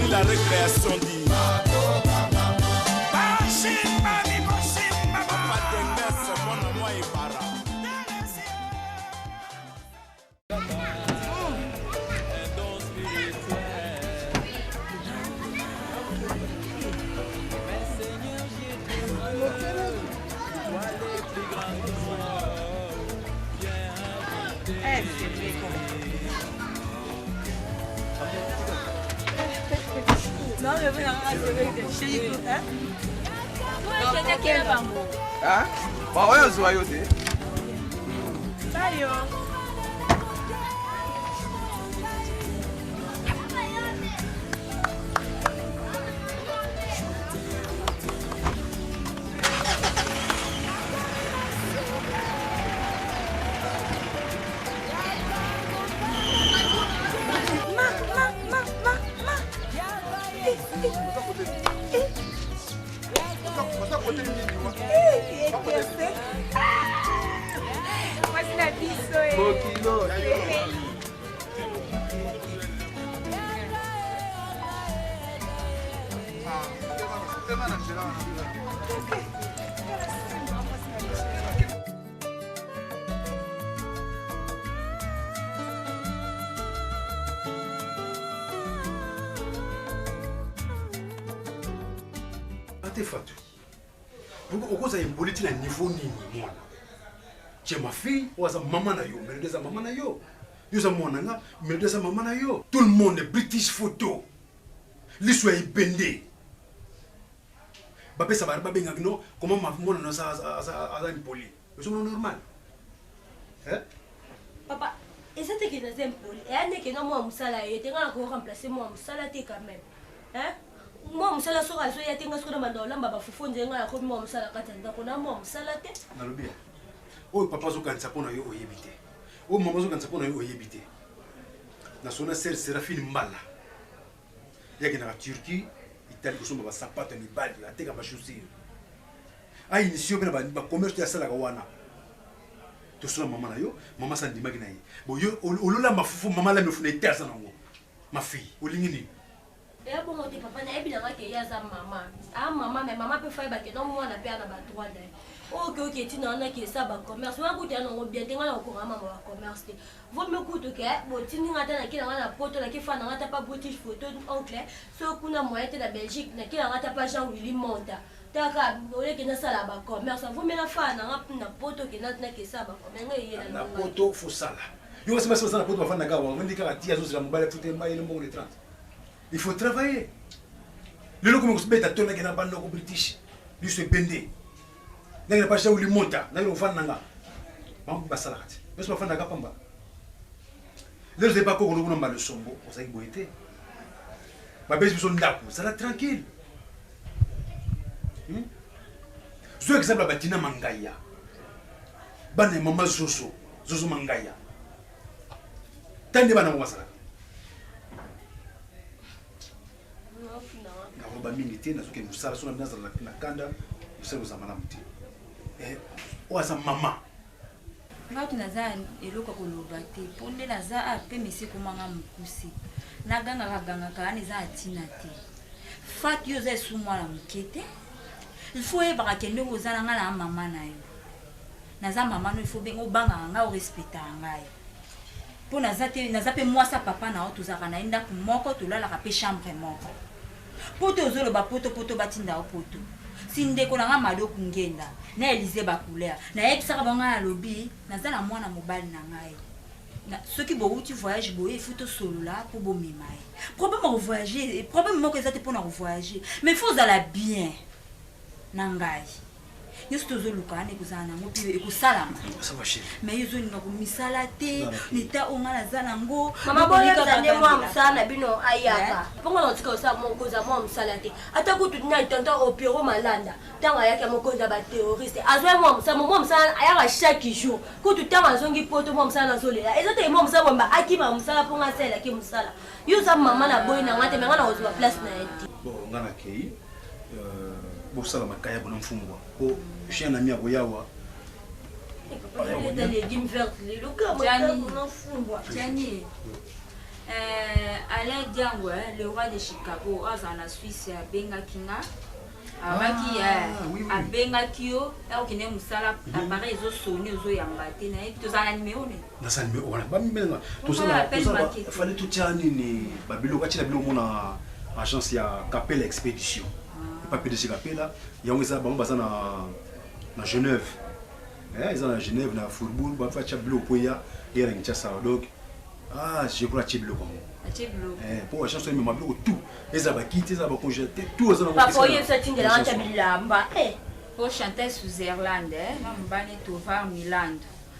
La récréation dit non, je vais ah? Bah ouais, on se voit aussi. Salut. Fatou. Pourquoi ça est politique à niveau ni moi? Tu ma fille ou sa maman na yo, mais de sa maman na yo. Yo sa mon nga, mais de sa maman na yo. Tout le monde est British photo. L'histoire est bendée. Babé ça va pas bien non, comment ma mon na ça impoli. C'est normal. Hein? Papa, et ça t'es qui dans impoli. Et ane que non moi musala et t'es nga ko remplacer moi musala t'es quand même. Hein? Moi musala so raso ya tenga so na mandola mbaba fufu nzenga ya ko moi musala katanda ko na moi musala te. Na lobia. Oh papa zo kanisa pona yo oyebite. Oh maman zo kanisa pona yo oyebite. Na sona ser Serafine Mbala. Yaki na Turquie, Italie ko so mbaba sapato ni bali, ateka ba chaussure. Ai inisio bena ba commerce ya sala ka wana. To so maman na yo, maman sa ndimaki na ye. Bo yo olola mafufu maman la me funa itersa na ngo. Ma fille, olingini. Et bon, papa, n'a pas dit maman. Ah, maman, mais maman peut faire que non, moi, on a perdu la droit. Ok, tu n'en as qui ça, commerce. Moi, écoutez, on a bien dit, on a encore un commerce. Vous me coûtez que, bon, tu n'as pas de photo, qui fait n'a pas British photo, oncle, ce qu'on a moyen de la Belgique, n'a pas Jean-Willy Monta. T'as qu'à, vous voulez qu'il y ait ça là-bas, commerce. Vous me la faites, n'a pas photo qui n'a pas ça, commerce. La photo, faut ça là. Yo, c'est pas ça, la photo, on va faire la on dit qu'il y a 10 jours, la mobile, tout est maillé, le monde est 30. Il faut travailler. Le loco me bête à tourner qui n'a pas de British. Lui se bendé. N'a pas cher où il monte. N'a pas fan nanga. Bam basalat. Mais c'est pas fan nanga pamba. Le c'est pas quoi qu'on a le sombo. On sait qu'il boité. Ma bête besoin d'aku. Ça là tranquille. Je exemple à Batina Mangaya. Bane maman Zozo. Zozo Mangaya. Tande bana mwasala. Ba mingi na soke musala sona binaza na kanda musala za malamu te oza mama ngati naza eloko koloba te ponde naza ape mesi komanga mukusi naganga kaganga kani za atina te fat yo za sumwa la mukete il faut e baka kende kozala nga na mama na yo naza mama no il faut bengo banga nga o respecta ngai po naza pe mwasa papa na o tozaka na inda ku moko tolala ka pe chambre moko poto zolo ba poto batinda o poto sindeko na nga madoku ngenda na Elize ba couleur na yebisaka banga na lobi nazala mwana mobali na ngai na soki bo uti voyage boye futo solo là pour bo mimaye problème au voyager problème moko ezate pour na voyager mais faut ala bien na ngai nyonso tozoluka wana ekozala nango mpe ekosalama mais ezolinga komisala te leta onga naza nango mama boyebisa nde mwa mosala na bino ayaka mpongo naotika koza mwa mosala te ata kutu na tonton opero malanda ntango ayaki mokonzi ya baterroriste azwa mwa mosala ayaka chaque jour kutu ntango azongi poto mwa mosala nazolela eza te mwa mosala bomba akima mosala mpongo asalelaki mosala yo oza mama na boyi na nga te me nga na kozwa place na ye te nga na kei bosala makaya bona mfungwa po chien na mi akoyawa Tiani, Alain Diango, le roi de Chicago, à la Suisse, à Bengakinga, à Bengakio, là où il y a un sala, appareil, ils ont sonné aux yambaté, tous en numéro. Dans sa numéro, on a pas mis tout ça. Il fallait tout tiani, Babylone, quand il a vu mon agence, il y a Capelle Expédition. Pas PDC Capelle là, il y a un ça, na Genève. Ils sont à Genève, na football, bah fait chablo poya, et là il ça donc je crois chablo comme. Chablo. Pour la chanson même mablo tout. Ils ont quitté, ils ont congé tout ça. Pas pour y ça tinga la chabila mba. Pour chanter sous Irlande, mbani tovar Milan.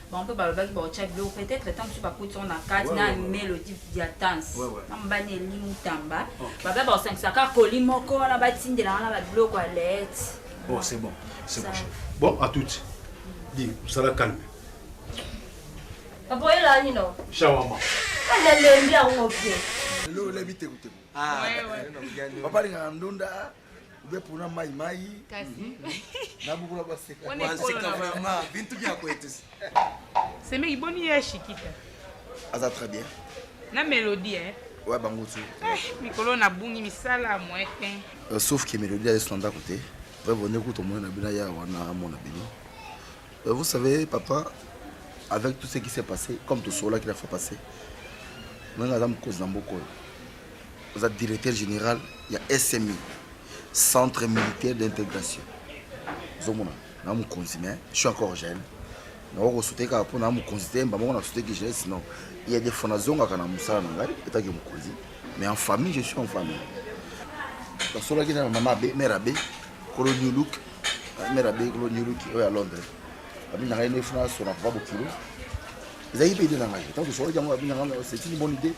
Bon on peut parler de chablo peut-être tant que tu pas pour ton carte na mélodie diatance. Mbani limutamba. Baba ba 500 colis moko na batinde la na ba bloc à lettre. Bon c'est bon. C'est bon. Bon à toutes. Dis, ça va calme. Papa, il a dit non. Shawama. Elle est bien au pied. Hello, let me tell you. Ah, ouais. Papa, il y a un dunda. Vous êtes pour un maï maï. Na beaucoup la basse. On est vraiment. Bintu qui a quoi tout C'est mais il bonne hier Chiquita. Ah, ça très bien. La mélodie hein. Ouais, bangotu. Mikolo na bungi misala moi. Sauf que mélodie elle est à côté. Après, on écoute au moins na bina ya wana mon abini. Vous savez, papa, avec tout ce qui s'est passé, comme tout cela qu'il a fait passer, madame Kozamboko, vous êtes directeur général, il y a SMI, Centre militaire d'intégration. Je suis encore jeune. Je suis sinon il y a des fondations qui sont mais en famille, je suis en famille. Dans ce qui est maman Merabe, Colonel Luke, Merabe, Colonel Luke, à Londres. C'est une bonne idée.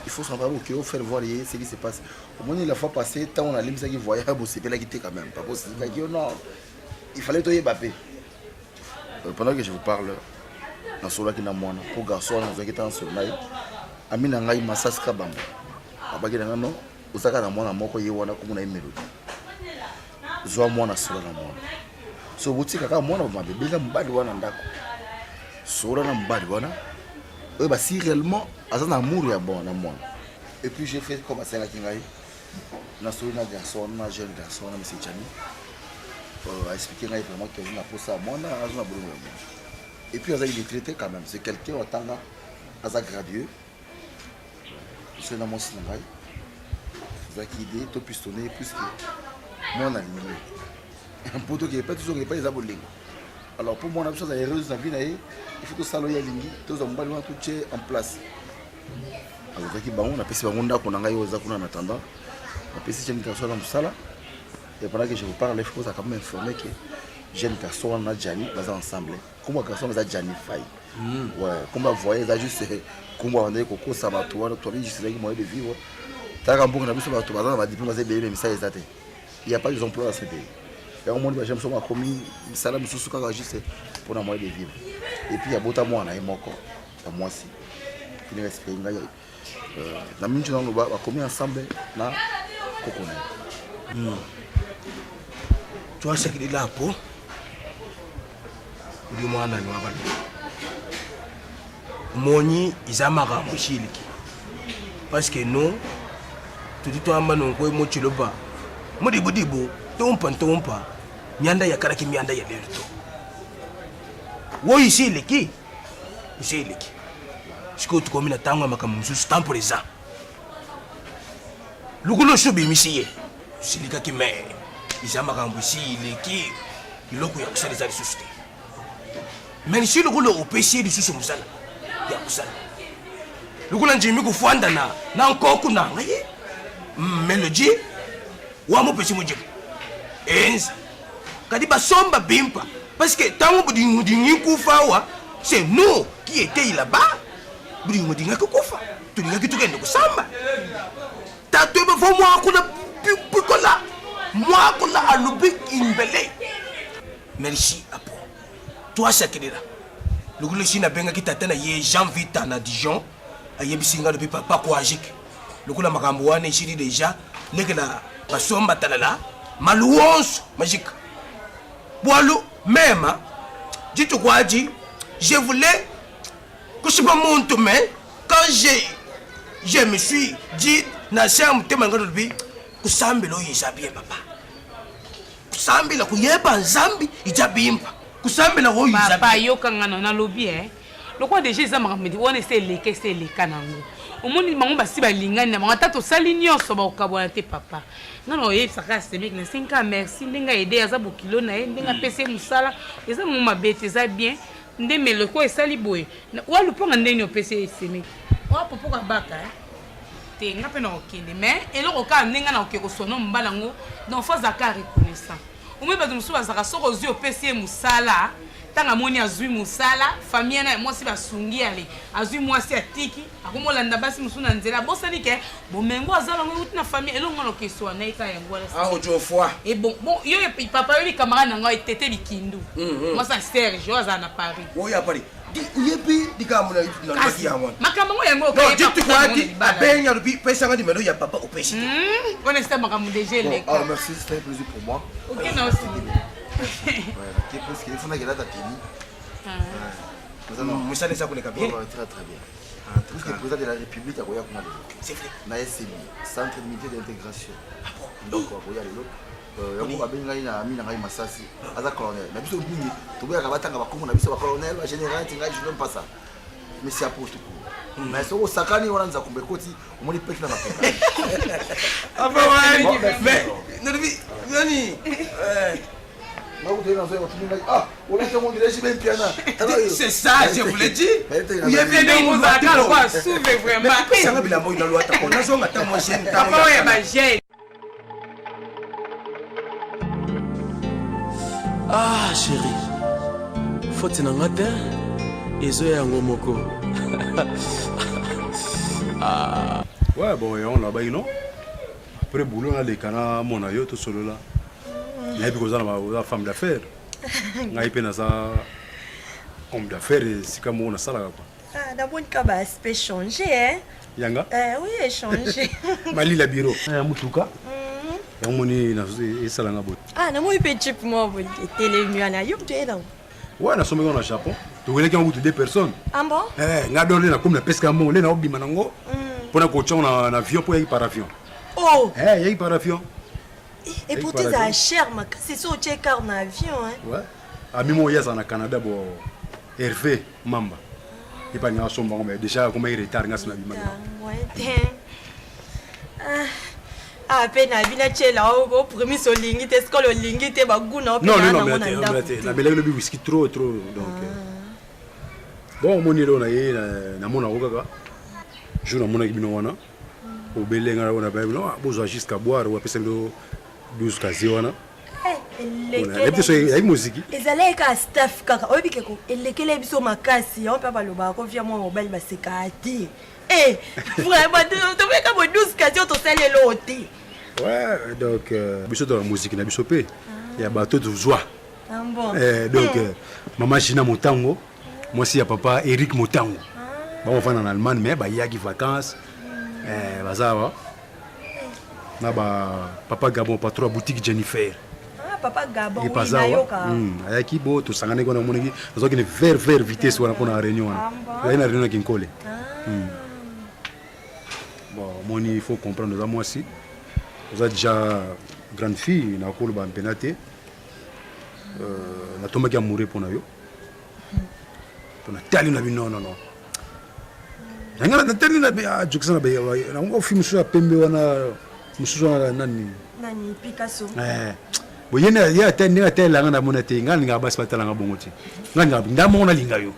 Il faut savoir qu'il faire voir ce qui se passe. Au moins, la fois passée, tant on a l'impression qu'il voyait, c'est pas la guitare quand même. Pas possible. Non, il fallait tout y bapper. Pendant que je vous parle, dans ce qui est moi, pour garçon, dans ce qui est en sommeil, Amina Ngai Massas Kabamba. Abagé dans non, vous savez dans moi, moi, il y a une comme une mélodie. Zoa moi na sura na moi. So buti kaka mwana wa bébé mbadi wana ndako. Sura na mbadi wana. Ba si réellement azana amour ya bon na moi. Et puis j'ai fait comme ça la kingai. Na sura na garçon, na jeune garçon na monsieur Chani. Pour expliquer vraiment que je na pour ça moi na azana boulot. Et puis il est traité quand même, c'est quelqu'un otanga aza gradué. C'est na mon singai. Zaki idée to pistonner plus que mon ami. Un poteau qui n'est pas toujours les abolis. Alors pour moi, la chose est heureuse dans la vie, il faut que ça soit tous en place. Alors on a passé par monde qu'on a eu aux accords en attendant. On a passé une personne dans salle. Et pendant que je vous parle, il faut quand même informer que jeune personne a Gianni basé ensemble. Comment personne a Gianni faille. Ouais, comment voyez ça juste comment on est coco ça va toi, toi juste là qui moyen de vivre. T'as un bon abus sur la toile, on va diplômer ces bébés mais ça est daté. Il n'y a pas de emploi dans ce pays. Et au monde j'aime ça ma commune salam sous quand juste pour un moyen de vivre. Et puis il y a beaucoup moi na moko à moi aussi. Il reste que ngai na minute dans le bas commune ensemble na kokona. Tu vois ce qu'il est là pour du mwana ni wabali. Moni izamaka mushiliki. Parce que nous tout dit toi mano ko mo chiloba. Mudibudibu tompa mianda ya karaki mianda ya lerto. Wo isiliki. Isiliki. Siko tukomina tangwa makamususu temporeza. Lukulo shubi misiye. Silika kime. Izama kambu isiliki. Iloko ya kusala za suste. Mais si lukulo opesi di susu musala. Ya kusala. Lukulo njimi kufanda na nkoku na ngai. Melody. Wa mo pesi mo jibu. Enzi kadi basomba bimpa parce que tango budingi kufa c'est nous qui était là-bas budingi kufa tudinga kitugenda kusamba tato ba fo moi kuna pikola moi kuna alubi imbele merci apo toi chakelera lugulo china benga kitatana ye Jean Vita na Dijon ayebisinga depuis papa coagique lukula makambo wana ishiri déjà nekela basomba talala malouons magique boalo même dites quoi dit je voulais que je pas monte mais quand je me suis dit na serme te mangalo bi kusambelo yisabie papa kusambela kuyeba nzambi ijabimpa kusambela wo yisabie papa yokanga na lobi lokwa déjà za makamedi wona c'est les kanango omoni bango basi balingani na bango tato sali nyonso bakabona te papa non yebisaka semeki na 5 ans merci ndenga aide aza bokilo na ye ndenga pese musala eza mo mabete eza bien ndeme loko esali boye waluponga ndeni opese semeki wa popo ka baka te nga pe na okende mais eloko ka ndenga na okeko sono mbala ngo donc faut zaka reconnaissant omo ba dumusu bazaka soko zi opese musala tanga moni azui musala famille na moi si basungi ale azui moi si atiki akomolanda basi musuna nzela bosani ke bomengo azala ngo utina famille elongo no keswa na ika yango ala ah ojo fois et bon yo papa yo li camarade nga etete bikindu moi ça Serge yo azana na Paris oui à Paris di uyebi dikamuna na baki yango makambo yango ka ditu kwa di abenya rubi pesa ngadi melo ya papa opesi on est makambo déjà le ah merci c'était un plaisir pour moi OK na aussi ouais parce qu'il faut que la tatini musale ça connaît bien très bien parce que le président de la République a koya kuna c'est vrai na SMI centre d'unité d'intégration donc koya lelo yango abengai na mina ngai masasi aza colonel na biso bingi toboya ka batanga bakongo na biso ba colonel ba général tinga je ne pas ça mais c'est apôtre ko mais so sakani wana nza kumbe koti umoni peki na mapeka apa wani mais nani nani c'est ça, je vous l'ai dit. Il y a bien des mots à dire. Quoi, souffle vraiment. Ça va bien, il a loi. On a son attend moi gêne. Papa, ouais, ma gêne. Ah, chérie. Faut-il en matin? Et zo ya ngomoko. Ah. Ouais, bon, et on là-bas, non? Après, boulot, on a les canards, mon aïeux, tout solo là. Il y a une femme d'affaires. Il y a une homme d'affaires et c'est comme on a ça là. Ah, d'abord, il aspect changé, hein? Yanga? Oui, changé. Mali la bureau. Moutuka? Il y a un salon à bout. Ah, non, il peut être pour moi, vous télémuana, you tu es là. Ouais, on a sommé au Japon. Tu voulais qu'il y ait deux personnes. Ah bon? On a donné la comme la pesque à mon, on a oublié manango. Pour la coach, on a un avion pour y par avion. Oh! Il y a par avion. Et pour tes cher, c'est ça, tu es car en avion, hein? Ouais. À Mimo, il y a un Canada, bon, Hervé Mamba. Il n'y a pas de son bon, mais déjà, comment il retard, il y a un avion. Ouais, ah, peine à venir chez là, au premier sur ligne, t'es ce que le ligne était bagou, non? Non, non, non, la belle le whisky trop, donc. Bon, mon héros, na mon avocat, je n'ai mon équipe, non, au Bélenga, on a besoin jusqu'à boire, ou à passer le 12 casiers. Les musiques. Les allées à staff, car au bico, et lesquels ils sont ma casse, on peut pas le bar, confier mon mobile, mais c'est qu'à dire. Eh, vraiment, tu veux comme 12 casiers, tu sais les loter. Ouais, donc, biso de la musique, na biso pe. Il y a bateau de joie. Ah bon. Donc, maman Gina Motango, moi aussi, il y a papa Eric Motango. On va en Allemagne, mais il y a des vacances. Bazawa. Papa Gabon, pas trois boutiques Jennifer. Ah, papa Gabon, il passe là. Ayaki bo, to sangane kona monegi. Parce que ne vers vitesse wana pour la réunion. Là, il y a une réunion qui colle. Bon, moi, il faut comprendre ça moi aussi. Vous êtes déjà grande fille, na kolo ba penate. Na tomba kia mourir pour na yo. Pour na tali na bi non non non. Ngana na tali na bi a juksana ba na ngo film so pembe wana mususu nani Picasso. Bo yena ya tani na tela ngana mona te ngani nga basi batala nga bongoti. Ngani ndamo na linga yo.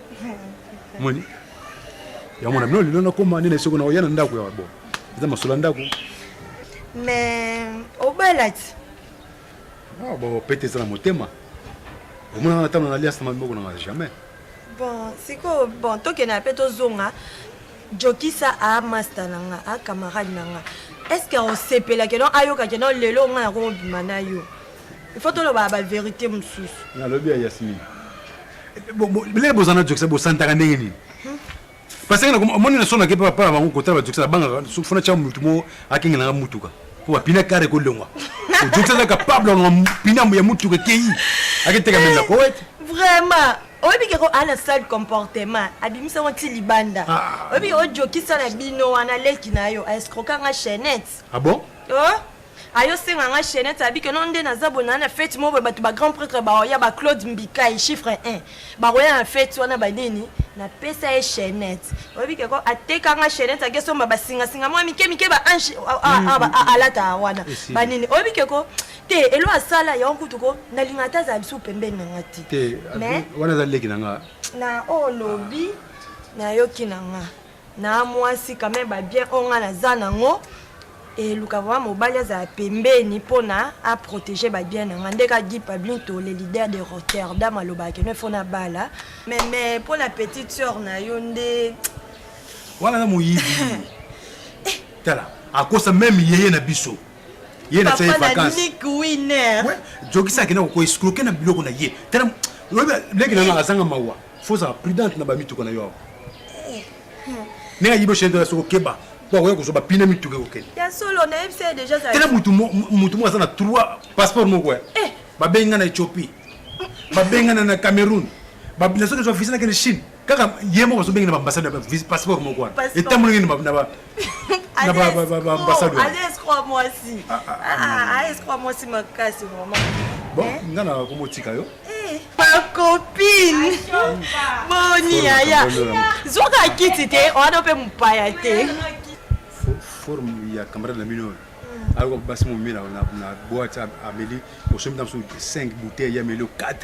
Moni. Ya mona mino lilo koma nene soko na yana ndako ya bo. Eza masola ndako. Mais au balati. Ah bon, peut-être dans mon thème. Au moins on attend dans l'alliance na moko na jamais. Bon, siko bon to ke na peto zonga. Jokisa a master nanga, a camarade nanga. Est-ce qu'on sepela que non ayoka que non lelo nga ko bimana yo. Il faut to ba vérité msusu. Na lobi ya Yasmine. Bon, les bozana Jokisa bo santaka ndenge ni. Parce que moni na sona ke papa bango kota ba Jokisa banga so fona cha mutu mo akengela mutuka. Ko pina kare ko longwa. Jokisa capable na pina ya mutuka kei. Akiteka menda ko wet. Vraiment. Obi ke ko ana sale comportement. Abimisa wati libanda. Obi o Jokisa na bino wana leki na yo escroquer nga chaînette. Ah bon? Oh. Ayo singa nga chaînette abi ke non nde na zabona na fête mo ba tu ba grand prêtre ba ya ba Claude Mbika chiffre 1. Ba roya na fête wana ba nini na pesa e chaînette. Obi ke ko ateka nga chaînette ageso ba singa mo mike ba anchi alata wana. Ba nini obi ke ko te elo asala ya onkutuko na lingata za bisu pembeni na ngati. Te wana za leki na nga. Na o lobi na yoki na nga. Na mwasi quand même ba bien onga na zana ngo. Et le cas mobile za pembeni pona a protéger ba bien na ndeka Guy Pablito le leader de Rotterdam aloba ke ne fona bala mais pour la petite sœur na yonde wala na muyibi tala akosa même yeye na biso yeye na tsaya vacances Nick winner ouais Jokisa kena ko escroquer na biloko na ye tala leki na azanga mawa faut ça prudente na ba mituko na yo nenga yibo chendo la soko keba kwa wewe kusoba pina mituke kokeni ya solo na FC déjà ça tena mutu mo sana 3 passeport mo kwa ba benga na Ethiopie ba benga na Cameroun ba na soko zo ofisi na kene Chine kaka yemo ko so benga na ambassadeur ba passeport mo kwa etamu ngeni na ba ambassadeur allez crois-moi si crois-moi si makasi vraiment bon ngana ko motika yo ma copine boni yaya zoka kiti te wana pe mpaya te forme ya camarade na mino alors basi mo mina na boîte Amélie au sommet dans 5 bouteilles ya Amélie 4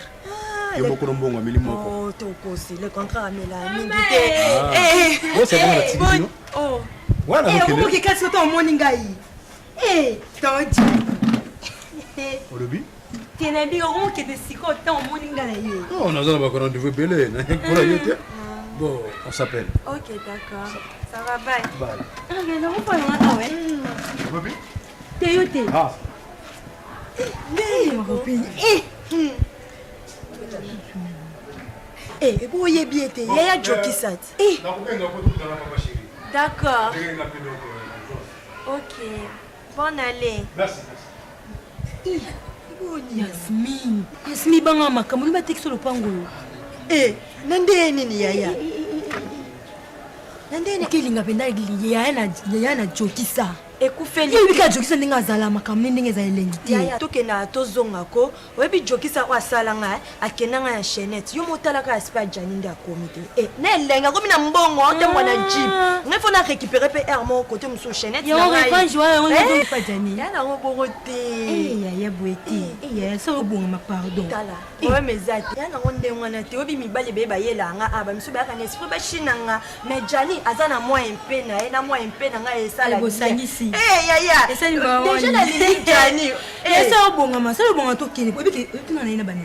yo moko mbongo Amélie moko oh to kosi le contrat Amélie mingi te oh c'est bon la tiki no oh voilà donc ko ki kasi to moni ngai toji olobi tena bi ko ke de siko to moni ngai ye non on a besoin de rendez-vous belé na pour yote bon on s'appelle OK d'accord ça va bye bye regarde on peut là ouais olobi Teyote. Ah. Ma copine. Vous y bien été. Il y a Jokisa. D'accord. OK. Bonne allée. Merci. Yasmine. Yasmine banga makambo ba texto lo pango. Nande nini yaya? Nande ni kelinga penda yaya na Jokisa. Ekufeli yebika Jokisa ndinga zala makamne ndenge za elengi te ya tokena tozonga ko webi Jokisa kwa sala nga akenanga ya chaînette yo motala ka aspa jani nda komite na elenga komi na mbongo te mwana jeep ngefo na récupérer pe mo côté muso chaînette ya on revanche wa on ne pas jani ya na ngobongo te ya boeti ya so bonga ma pardon tala ouais mezati ya na ngonde mwana te webi mibale be ba yela nga aba miso ba kana esprit ba shinanga mais jani azana moi mpe na moi mpe na nga esala bosangisi yaya esa ni ba déjà la ligue jani esa bonga ma sala bonga to kene obi ke tuna na ina bana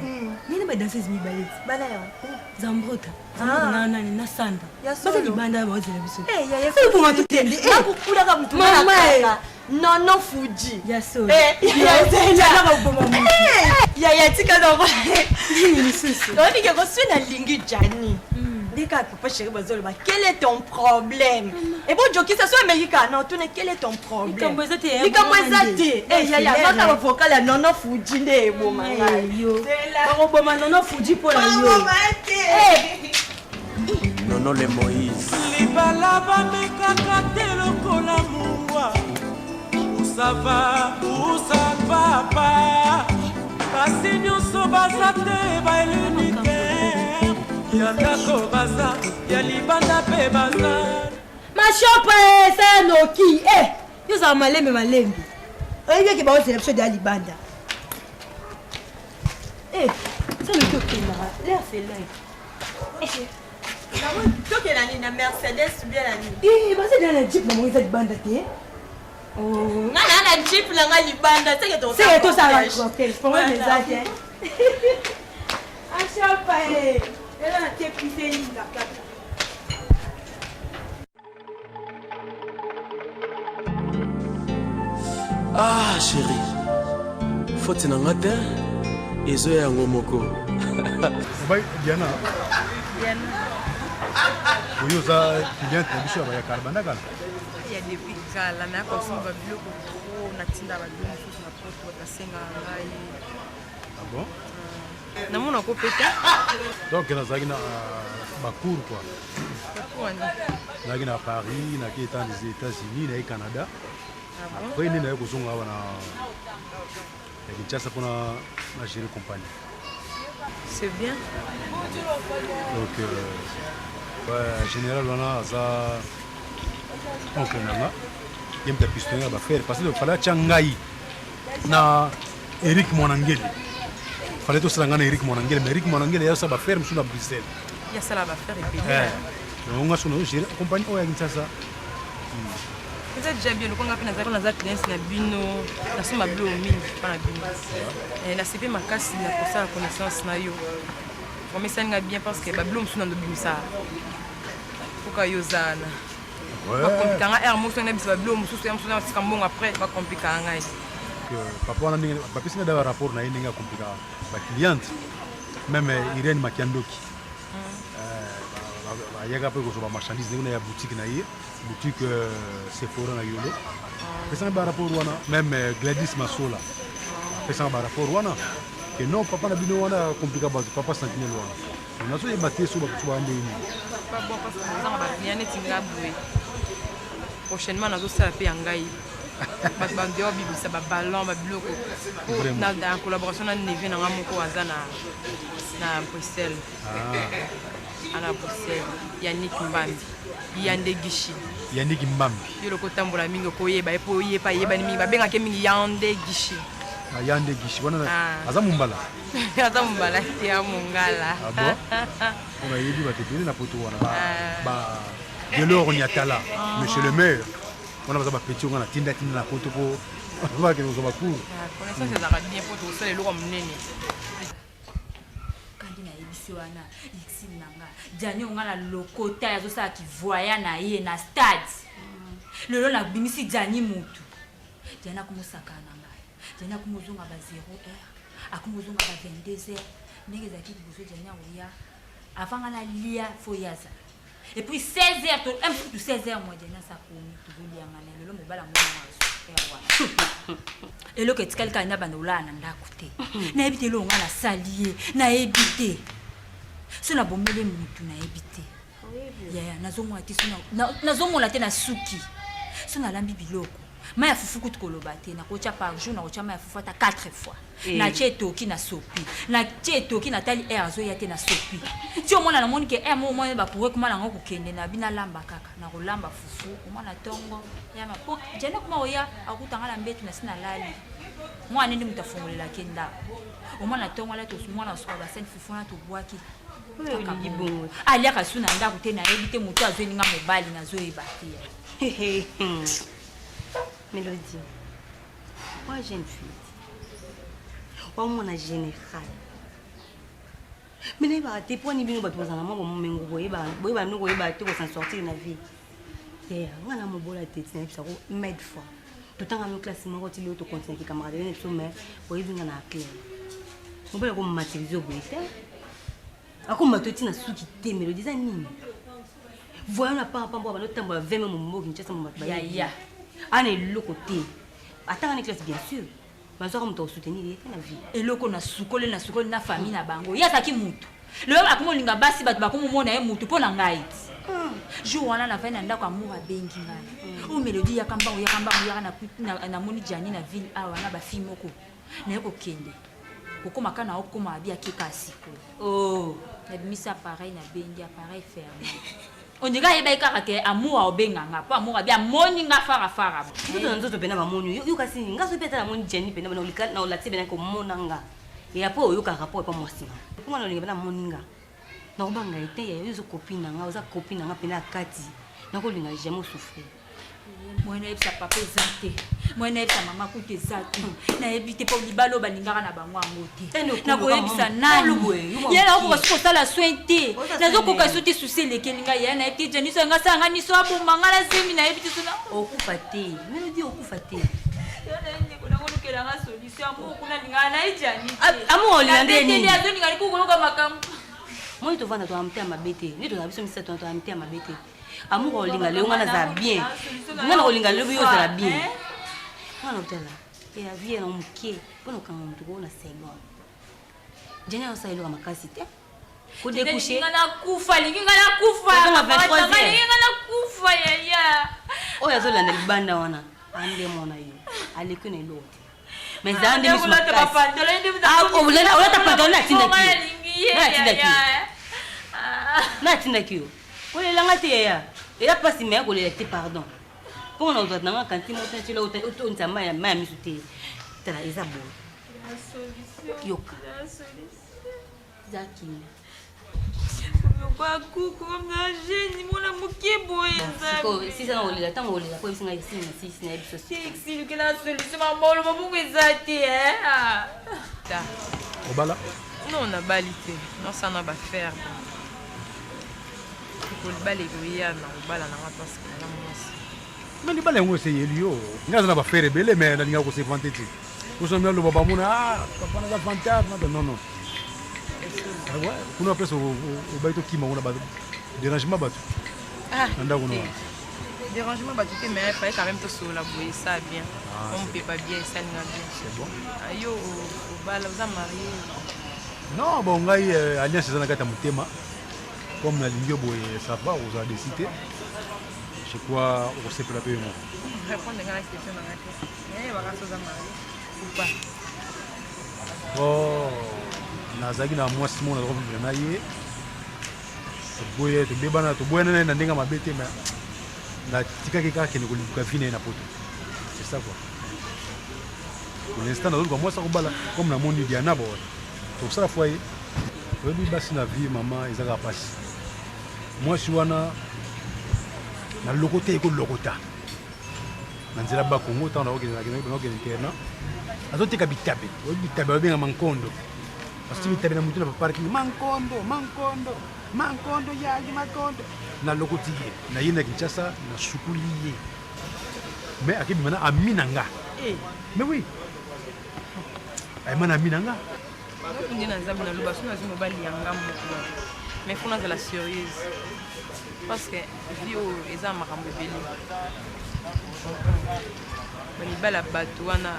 nini ba danseuse mi ballet bana yo zambrota na sanda basa libanda ba ozela biso yaya sala bonga to kene akukula ka mtu mama non fuji ya so yaya tika na ba nini susu obi ke ko suna lingi jani Dika papa chéri bazolo ba quel est ton problème et bon Jokisa so américain non tu ne quel est ton problème Dika mwezati yaya maka ba vocal non fuji nde bo manga yo ba boma non fuji pour yo Nono le Moïse libala bamekaka te lokola mungwa usava pa basi nyonso baza te baelunike yandako baza ya libanda pe baza mashopa esa noki yo za malembe oye ke ba ozela biso de libanda ça ne peut pas l'air c'est là toke nani na Mercedes bien nani basi dans la Jeep na moiza libanda te ngana un chip na nga libanda c'est que ton c'est que ça va cocktail pour moi les amis achapa elle a été pissée linga kaka. Ah chérie, faut na ngata ezo ya ngomoko. Bye Diana. Oui, ça client biso ya carbana kala. Il y a des pics là mais quand on va bloquer trop na tinda ba bloquer sur la porte ta senga ngai. Ah bon? Na mona ko peta. Donc na zagina bakour quoi. Pourquoi na à Paris, na qui étant des États-Unis, na Canada. Ah bon? Après ni na ko zonga wana. Et qui tchasa pour na gérer compagnie. C'est bien. Donc ouais, général wana za donc nanga yem ta pistonner ba faire parce que fallait changai na Eric Monangeli. Fallait tout ça ngana Eric Monangeli, mais Eric Monangeli ya ça ba faire monsieur na Bruxelles. Il y a ça là ba faire et bien. On a son gérer compagnie o ya Kinshasa. Peut-être déjà bien le konga pe na za clients na bino na soma blo mingi pa na bino. Et na CP makasi na pour ça la connaissance na yo. Vraiment ça nga bien parce que ba blo msuna ndo bimisa. Pourquoi yo zana? Ouais. Ba compliquer nga mo so na bisa ba blo msusu ya msuna sika mbongo après ba compliquer nga. Papa on a mis ba pisina da rapport na ninga compliquer ba cliente même Irene Makiandoki. Il y a des marchandises dans la boutique, boutique Sephora na yolo. C'est un rapport même Gladys Massola. C'est un rapport wana. Que non papa na bino wana compliqué papa sentinelle wana. On a so battu sur ba ndeni. Pas bon parce que ça va bien être ngaboué. Prochainement na zo ça pe ngai. Ba ndio bibi ça ba ballon ba bloco. Na collaboration na Neve na ngamoko azana na Bruxelles. Ana Bruxelles, Yannick Mbambi, Yande Gishi. Yannick Mbambi. Yo loko tambola mingi ko yeba epo yepa yeba ni mingi babenga ke mingi Yande Gishi. Yande Gishi wana azamumbala. Azamumbala ti amungala. Ah bon? On va yebi ba tebele na poto wana ba de l'or nyatala, monsieur le maire. On a ba petit on a tinda na poto ko va que nous va cour. Connaissance ça va bien poto ça le loko mnene. Wana Dixine nanga Dani ongala lokota yazo sa ki voya na ye na stade lelo na bimisi Dani mutu Dana kumusaka nanga Dana kumuzunga ba 0h akumuzunga ba 22h ndenge za ki bozo Dani oya afanga na lia foyaza et puis 16h to un peu de 16h moi Dana sa komi to bulia ngana lelo mobala mwana et lo ke tkalka na banola na ndakute na ebite lo ngala salie na ebite sona bomele mutu na ebite ya nazomona te sona nazomona te na suki sona lambi biloko maya fufu kutu koloba te na kocha par jour na kocha maya fufu ata 4 fois na chetoki na sopi na chetoki na tali air zo ya te na sopi ti omona na moni ke air mo mo ba pourrait kuma na ngo kukende na bina lamba kaka na kolamba fufu omona tongo ya mapo jana kuma oya akutanga la mbetu na sina lali mwana ndi mutafungulela kenda omona tongo la to mwana so ba sen fufu na to bwaki aliaka suna ndako te na yebi te moto azweninga mobali nazoyeba te Mélodie, moi jeune fille, moi mon général. Mais là, t'es pas ni bien au bateau, ça n'a pas mon mengo, boyeba nous boyeba te ko s'en sortir na vie. Et on a mon bol à tête, c'est ça m'aide fois. Tout temps dans classe moi quand il auto continue qui camarade ne sommet, boyeba na clair. On peut comme matérialiser au boité. Ako matoti na suki te Mélodie za nini? Voyons na pa boba no tambo 20 mo mo kinchasa mo matba. Ya. Ana le côté. Attends en classe bien sûr. Bazo comme to soutenir la vie. Eloko na sukole na famille na bango. Ya taki mutu. Le akomo linga basi batu bakomo mona ye mutu pona ngai. Jour wana na vena ndako amour abengi ngai. O Mélodie ya kamba na moni Jani na ville awa na ba fille moko. Na yoko kende. Kokoma kana okoma abia kikasiko. Oh, na bimisa pareil na bengi appareil fermé. On dirait yeba ikaka amour obenganga pa amour abia moni nga fara. Tout nzoto pena ba moni. Yo kasi nga so peta na moni Jani pena na olika na olati bena ko monanga. Et après yo ka rapport pa mwasi. Kuma na olinga na moninga. Na obanga ite ya yo zo copine nga, oza copine nga pena kati. Na ko linga jamais souffrir. Moi na epsa papa ezante. moi nayebisa mama kutu eza te nayebi te mpo libala oyo balingaka na bango yango te nakoyebisa nani ye nakokoka soki kosala soin te nazokoka so te susi elekeli ngai ya nayebi te janiso yanga salanga niso aboma nga na zemi nayebi te sona okufa te melodi okufa te nakolukela solution amour kuna lingaka naijani amour olinga ndeni azolinga likukoloka makambo moi tovanda toa mte ya mabe te nde tozala biso misato toa mte ya mabe te amour olinga leo nga nazala bien nga na kolinga leo yo ozala bien nga na otala ya vie na moke mpona okanga motu koo na segon jeni osala eloka makasi te kodekuche linginga nakufa yaya oyo azolanda libanda wana ande mona yo aleki na eloko te mais ezala nde miso makasiolata pantalon natindaki yo kolelanga te yaya eya mpasi meya kolela te pardon mpongo na ozwata nanga kanti motanatila otonisa maya miso te tala eza boye yoka zakina bakukongageni mona moke boye sisa na kolela ntango kolela po ebisinga esili na sisi na yebiso esilukela solution mamolo babongo eza te obala non nabali te nosana bafere kolibala ekoya na kobala nanga pasekala mwasi me libala yango eseyeli yo nga aza na bafere ebele me nalingaka kosevante te osomia loba bamona papa naza fantasme non kuna place obai tokima kuna dérangement bato na ndako no dérangement bato te mais faye quand même tosolola boye esa bien ompepa bien esalinga bien c'est bon yo obala oza marie non bon ngai alliance eza na kati ya motema comme nalingi yo boye sava ozala desite je crois okosepela mpe yo moko répondre nga na question nanga te bakasi oza marie ou pas nazalaki na mwasi moko nazokobibela na ye toboye tobebana toboyana naye na ndenge mabe te me natikaki kaka kende koluka vi na ye na poto c'est ça quoi pour l'instant nazoluka mwasi akobala comme namoni diana bo tokosala fwa ye oyebi basi na vie mama ezaka pasi mwasi wana naloko te ekolokota na nzela bakongo ntango nakokende interna azoteka bitabe oyebi bitabe babengama nkondo parce que bitabe na mutu na paparking mankondo yaji makondo nalokoti ye naye na kinshasa nasukuli ye mais akebima na ami na nga mais oui ayema na ami na nga nde na nzambe naloba so nazwi mobali yanga moko mais fo nazala sérieuse parce que vi oyo eza makambo ebele balibala bato wana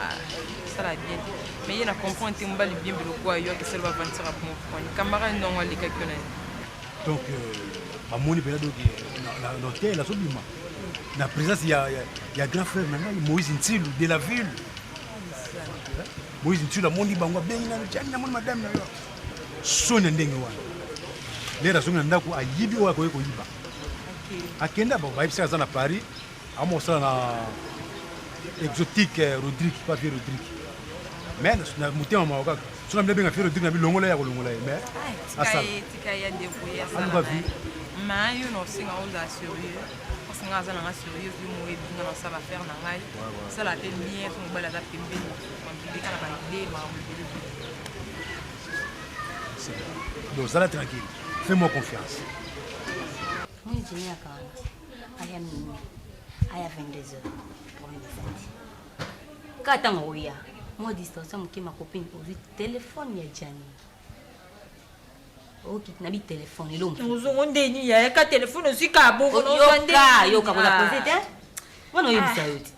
sala bien mais ye na comprendre te mobali bien biloko ayo akesala bavantira pomofoni kambaka ndongo alekaki yo na ye donc bamoni mpena donc na hotel azobima na présence ya grand frère na ngai Moïse Ntilu de la ville Moïse Ntilu amoni bango abengi na jani namoni madame na yo soni ya ndenge wana lero azongi na ndako ayibi oyo akoki koyiba akenda bayebisaka aza na Paris amosala na exotique Rodrigue pas vie Rodrigue mais na motema mao kaka so na mlebenga vie Rodrigue na bilongola ya kolongola ye mais tika ya débrouiller asala mais yo nosinga ozala sérieux osinga aza nanga sérieux yo moyebinga nasala affaire na ngai osala te bien so mobali aza pembeni mabibeka na baide makambo ebele donc zala tranquille fais-moi confiance moi jeniaka aya minuit aya 22h pour me descendre kaka ntango oya moi distraction moke ma copine ozwi telefone ya jani okiti na bitelefone elozongo ndeni yayaka telefone ozwi kaboko yoka koza pose te wana oyebisa yo te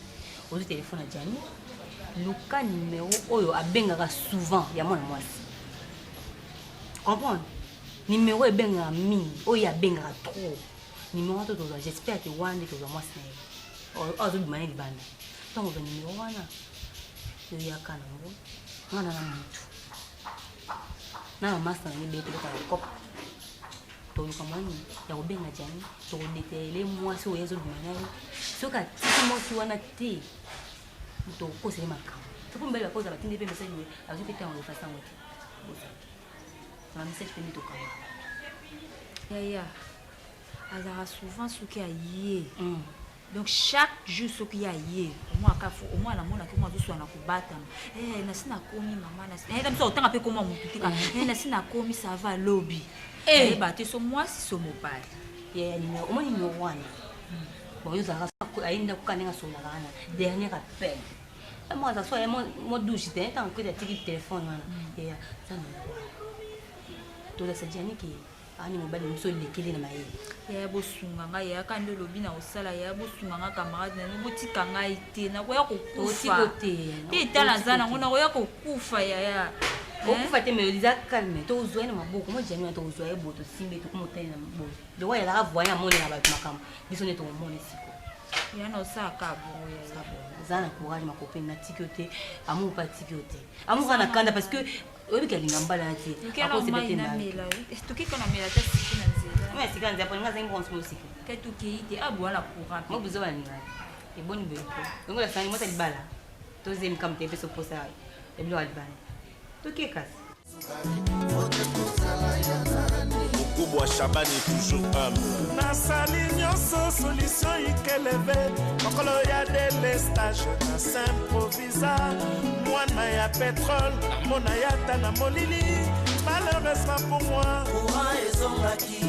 ozwi telefone ya jani luka numero oyo abengaka souvent ya mwana mwasi comprendre numero ebengaka mingi oyo abengaka trop numero wana to tozwa j'espère te wana nde tozwa mwasi na ye azobima ne libanda ntango ozwa numero wana yoyaka nango ngana na mutu na masa na nibete loka ya kopa toluka mwani ya kobenga jani tokodetele mwasi oyo azobima naye soki atiki mwasi wana te tokosele makambo soki mobali bakoza batindi mpe message oyo azwi mpe ntango efasango te na message mpe mitokanga yaya azalaka souvent soki aye Donc chaque jour ce qu'il y a hier, au moins na mona que moi je suis na kubata. Na sina komi maman na. Comme ça autant un peu comment mon petit cas. Na sina komi ça va lobby. Bah tu so moi si so mobile. Yeah, au moins numéro 1. Bon, yo za ainda kukanenga sona kana. Dernier appel. Moi ça soit moi douche t'es tant que tu téléphone là. Yeah, ça non. Tout ça dit que ani mobile mso lekele na maye. Ya bosunga nga ya kande lobi na osala ya bosunga nga camarade na botika nga ite na koya kokufa. Ti tala zana ngona koya kokufa ya. Okufa te me liza calme to uzoena maboko mo jani to uzoe boto simbe to kumotena na maboko. De wa ya la voya moni na ba makam. Biso ne to moni siko. Ya na osaka bo ya sabo. Zana courage ma copine na tikiote, amour pas tikiote. Amour kana kanda parce que obi kalinga mbala nati. Ako se bete na mela. Estoki kana mela ta siki na nzela. Mais sika nzela pona ngaza ngons mo siki. Ke tu keite abo la courant. Mo buzo bani ngani. E boni be ko. Ngo la sani mota libala. To zemi kam te peso posa. E bilo albani. To ke kas. Kubwa Shabani toujours homme. Nasali nyonso solution ikeleve mokolo ya délestage na s'improvisa mwana ya pétrole mona yata na molili malheureusement pour moi courant ezongaki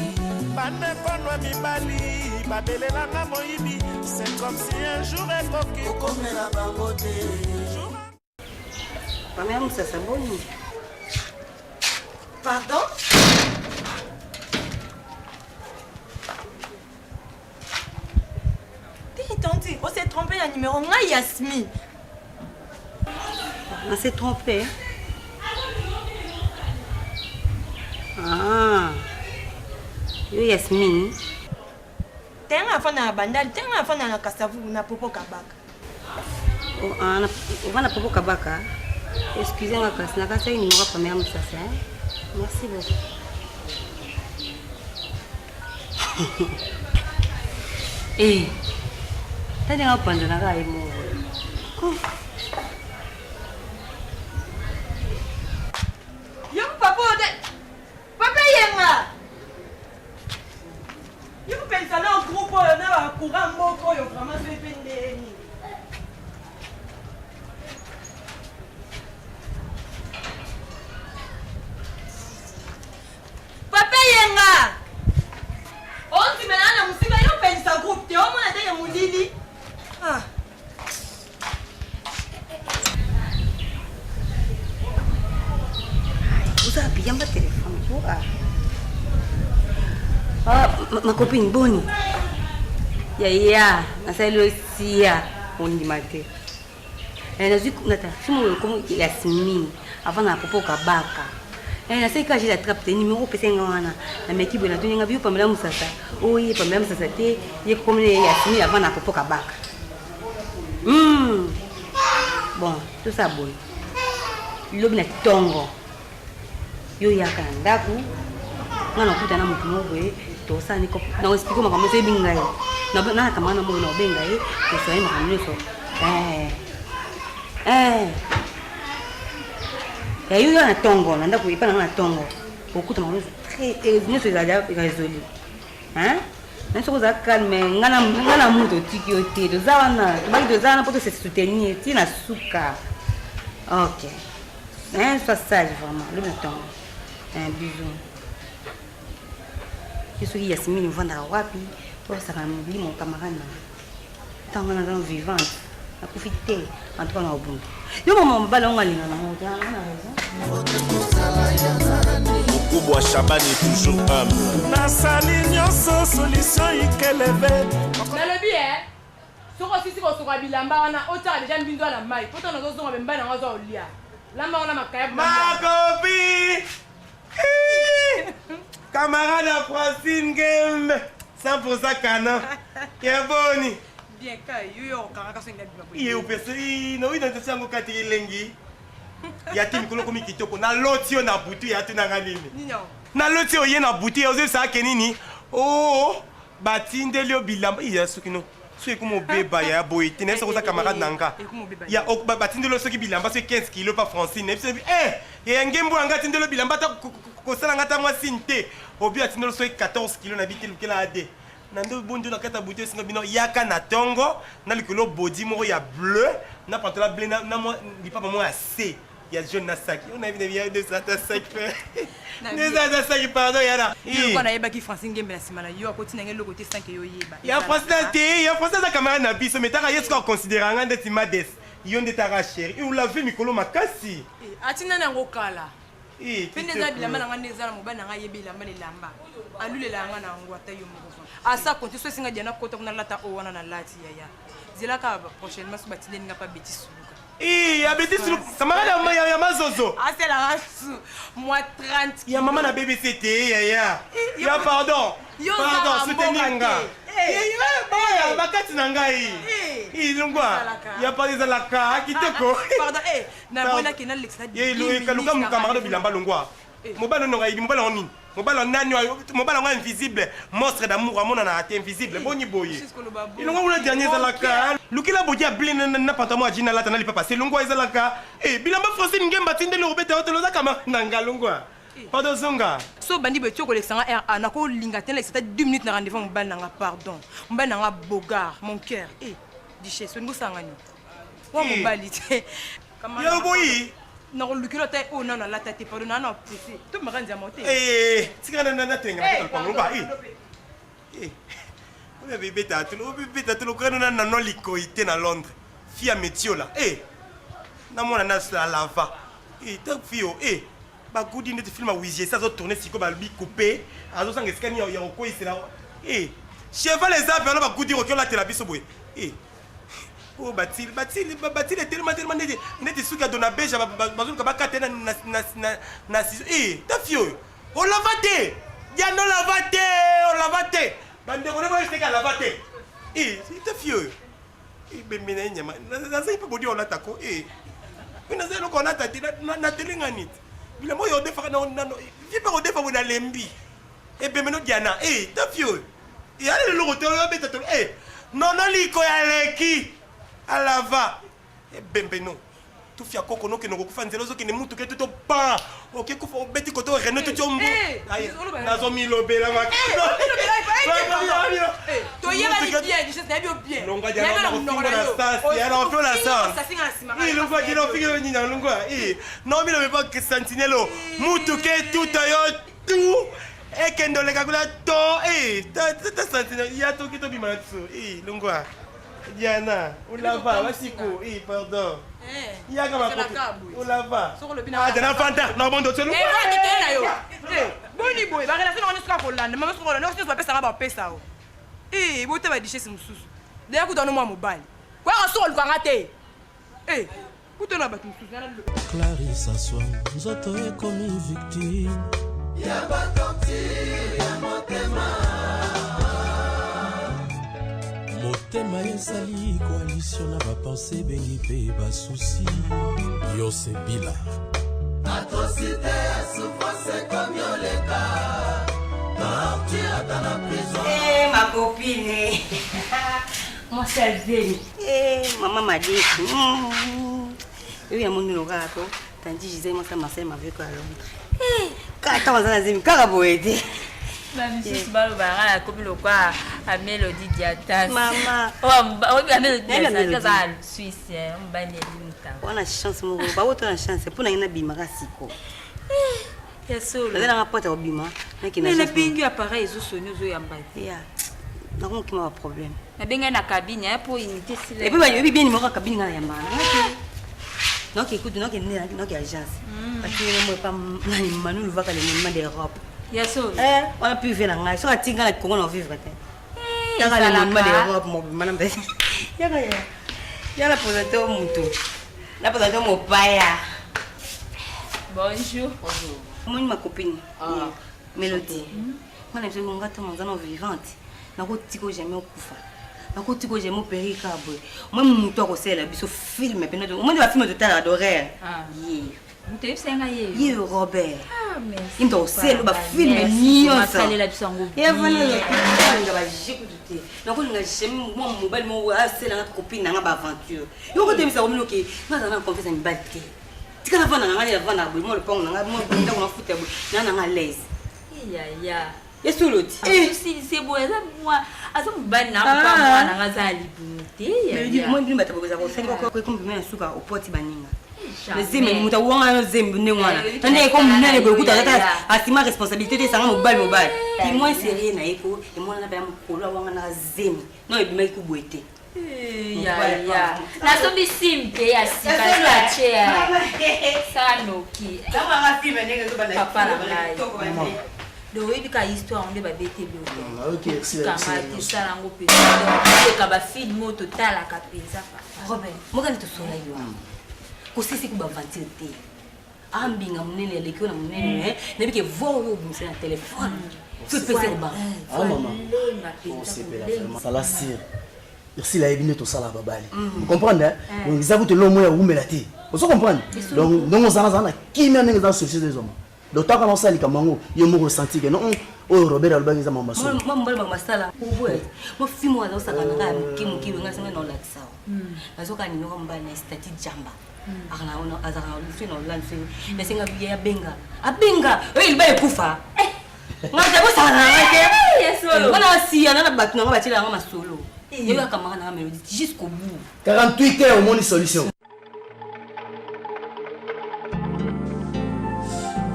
banekonwa mibali babelelanga moyibi c'est comme si un jour ekoki okomela bango te Pamela Musasa boni. Pardon? Tanti, on s'est trompé le numéro. On a Yasmine. On s'est trompé. Ah. Yo Yasmine. T'es un enfant dans la bandale, t'es un enfant dans la Kassavou, na Popo Kabaka. Oh, on va na Popo Kabaka. Excusez-moi, Kassina, c'est une numéro Pamela Musasa. Merci beaucoup. Eh. Tadi apa anda nak aimu? Yang papa ada, papa yang lah. Yang pensar na grupo na kurang moko yo vraiment se pendeni. Papa yang lah. On si menana musika yo pensar grupo te o mona te yang mulili. Ah. Usa pinjam telefon tu ma copine Boni. Ya, nasa Lucia Boni mate. Naziku nata, simu como Yasmine, avant na Popo Kabaka. Nasa ikaji la trappe te numéro pesa ngwana. Na mekibo na tuninga biu Pamela Musasa. Oye Pamela Musasa te, ye comme Yasmine avant na Popo Kabaka. Bon, tout ça bon. Lobi na tongo. Yo yaka ndaku. Ngana kuta na mtu mwe to sani ko. Na explique ma kama sebinga ye. Na kama na mwe na benga ye, to sai ma kama so. Yo na tongo, na ndaku ipana na tongo. Okuta ma très neso zaja résolu. Hein? Nso ko za calme ngana muto tikio te to zawana to baki to zana poto se soutenir ti na suka. OK. Ça sage vraiment le temps. Un bisou. Je suis Yasmine vanda wapi pour ça quand même mon camarade. Tant on est vivante. À profiter en tout cas na obuntu. Yo maman balonga linga na moja na Kubwa Shabani toujours homme. Nasali nyonso solution ikeleve nalobi soko sisi kosoka bilamba wana otaka deja mbindo ala mai poto nazozonga bembai nango aza olia lamba wana makaya Makopi camarade à Francine Game 100% canon. Boni. Bien kai yo kanga senga biba. Iye upesi no ina tsango kati lengi. Ya timi koloko mi kitoko na lotio na butu ya tunanga nini. Nino. Na lotio ye na butu ya oze sa kenini. Oh, batindelio bilamba iya sukino. Soki como beba ya boy, tu n'es pas camarade nanga. Ya ok batindelo soki bilamba c'est 15 kg pas Francine. Ya ngembo anga tindelo bilamba ta ko sala ngata moi sinte. Obi atindelo soki 14 kg na bitil kila ade. nando bondi na kata bouteille singa bino yaka na tongo na likolo body moko ya bleu na pantalon bleu na mo lipapa mo ya C ya jaune na sac on a vu des vieux de ça ta sac ne ça sac pardon yana yo na yeba ki français ngembe na simana yo akoti na ngelo côté 5 yo yeba ya français te ya français za camarade na biso metaka yesko considérer ngande ti mades yo ndetaka chéri ou la vie mikolo makasi atina na ngokala pende za bilamba na ngande za na mobana nga yebela mbale lamba alulela nga na ngwata yo moko asa konti so singa diana kota kuna lata o wana na lati ya zela ka prochainement so batile nga pa beti suluka ya beti suluka camarade ya mazozo asa la rasu moi 30 ya mama na BBC te ya pardon soutenir nga bakati na ngai ilungwa ya pas ezalaka kitoko pardon na bona kina lexa kaluka mukamarade bilamba lungwa mobala no ngai mobala oni mobala nani mobala ngo invisible monstre d'amour amona na ate invisible boni boye ilungwa una dernier ezalaka lukila bodia blin na pantamo ajina lata na lipapa selungwa ezalaka bilamba français ngemba tindele obeta hoteloza kama nanga lungwa pardon zonga so bandi be toko lexanga na ko linga tele c'était 2 minutes na rendez-vous mbana nga pardon mbana nga bogar mon cœur duchesse ngo sangani wa mobali te yo boyi na ko lukilo te o na la tête pardon na pressé to makanzi ya moté tikana na tenga na pango ba on bébé tatulo kana na no likoité na Londres fia metiola na mona na la lava ta fio bagudi ndeti film awizie ça zo tourner siko ba bi coupé azo sanga skani ya ko isela cheval les apes on ba gudi ko la tela biso boy oh batil tellement ndeti suka dona beja bazo ka bakate na ta fio on lavate ya no lavate on lavate bande ko ne ba esteka lavate ta fio bembena nyama na sai pa bodi on atako ina zelo ko na tati na telinganit bila moyo defa na vipa ko defa bona lembi bembeno diana ta fio ya le lokoto yo beta to non liko ya leki alava bembeno tu fia koko no ke no kufa nzelo zo ke ne mutu ke to pa oke kufa beti ko to reno to jombo na zo milobela makino to yela ni bien je sais bien bien longa dia na ko na stas ya na fio la sa longa dia no fio ni na longa non mi lo pas que sentinelo mutu ke tout yo tout kendo le kakula to ta sentinelo ya to ki to bimatsu longa Diana, on la va, wasiko, pardon. Ya kama on la va. Diana Fanta, na bondo tselo. Va dikena yo. Boni boy, ba relation on sera ko landa, mama sera no sera pesa ba pesa o. Bote ba dishe simsusu. Deya ku dono mo mobile. Kwa raso ko ngate. Kutona ba tumsusu na lo. Clarisse Aswan, nzoto ekomi victime. Ya batonti, ya motema. motema ezali coalition na bapense bengi mpe basusi yo sebila atrocité ya souffrance comme yoleka torture ata na prison ma copine moi salveni maman madiki yo ya moni loka ko tandi Gisèle moi ça Marcel m'avait quoi à Londres kaka wanzana zemi kaka boete la musique balobara la copine quoi à Mélodie Diatas maman à Mélodie Diatas à Suisse on va aller on a chance mon ba woto na chance pour na ina bima kasiko yeso la na porte obima na kina mais le pingu appareil zo sonyo zo yamba ya na ko kima problème na benga na cabine pour imiter si et puis ba yo bien numéro cabine na yamba donc écoute donc donc agence parce que moi pas na manu le va ka le mouvement des robes yeso on a pu venir là so atinga na Congo na vivre té ya ka le mouvement des robes mo manam be ya la posate au mutu la posate au mopaya bonjour moi ma copine Mélodie moi na msongo ngata mwanzano vivante na ko tiko jamais okufa na ko tiko jamais opérer kabwe moi mutu akosela biso film pe na moi ba film de tala d'horaire mutu senga ye Robert merci into selo ba film ni on ça la bisango ya vana nga ba jikuté na ko nga jamais moi mobile mo asela na copine na ba aventure yo ko temisa ko minoke na na confesse ni batte tika na vana nga ya vana bo mo le pong na nga mo ndako na futa bo na nga l'aise ya Et sous l'autre. C'est bon, moi. À ce moment-là, on a un liberté. Moi, je ne sais pas si vous avez comme un sucre au pot de baninga. Les zèmes, nous avons un zème, nous avons un comme nous avons beaucoup de ma responsabilité de s'en mobile. Et moi, c'est rien à écho. Et moi, on a un zème. Non, il m'a couboité. Na so bisimpe ya sika la chair. Sanoki. Papa na ngai. Do we bika histoire on ba bete bi. OK, c'est ça la ngo pesa. Donc ka ba film moto tala ka pesa. Robert, moka ni to sola yo. Ko sisi ku ba vantilité. Ambinga munene lekio na munene na bike vo yo bimse na téléphone. Tout pesa ba. Ah maman. Ça la sire. Si la ebine to sala babali. Vous comprenez hein? Donc ils avouent l'homme ya umelati. Vous comprenez? Donc on s'en a qui m'a dans société des hommes. Donc tant qu'on sali kamango, yo mo ressenti que non oh Robert Albangi za mama so. Moi mbala masala. Moi fimo ala osaka na muki ngasa na la sawa. Bazoka ni ngo mbala na stati jamba. Akana ona azaka lufi no lanse. Nesenga biya benga. Abenga, il ba ekufa. Ngata ko sala ngate. Yeso. Bona si ana na batu nga batila nga masolo. Il y a un camarade jusqu'au bout. 48 heures au moins une solution.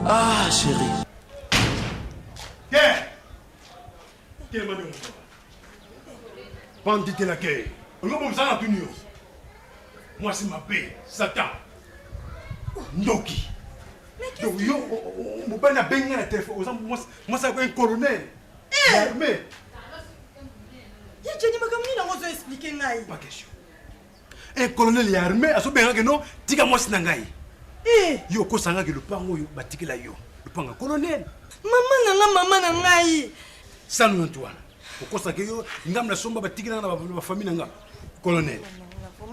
Ah chérie. Quel madame? Bandit de la guerre. On va me faire la moi c'est ma paix, Satan. Ndoki. Donc yo, mon père n'a pas de téléphone. Moi c'est un colonel. Mais Jenny Makamini n'a pas expliqué. Pas question. Un colonel est armé, à ce moment que non, tika moi sinangai. Yo ko sanga que le pango yo batiki la yo. Le pango colonel. Maman nangai. Ça nous Antoine. Au ko que yo ngam la somba batiki na ba famille nanga. Colonel.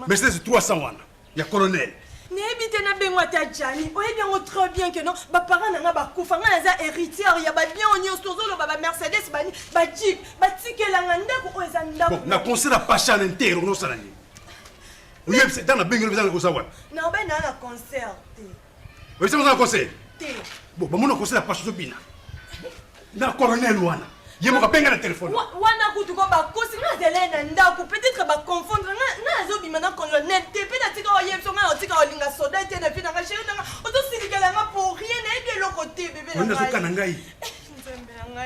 Mais c'est 300 wana. Ya colonel. N'habite na bengwa ta Jani. Oye bien très bien que non, ba parents nanga ba kufa nga za héritier ya ba bien onyo sozolo ba Mercedes bani ba Jeep ba tikela nganda ko eza ndako. Bon, na conseil la pacha l'intérieur no salani. Oui, c'est dans la bengwa dans le savoir. Na ba na concert. Oui, c'est un conseil. Bon, ba mon conseil la pacha so bina. Na colonel wana. Yemo ka benga na téléphone. Wana kutu ko ba kosi na zelena ndako peut-être ba confondre na zo bima na colonel te pe na tika o yebso nga o tika o linga soda te na fi na chérie na o to silikela nga pour rien na bien le côté bébé na. On a zo kana ngai.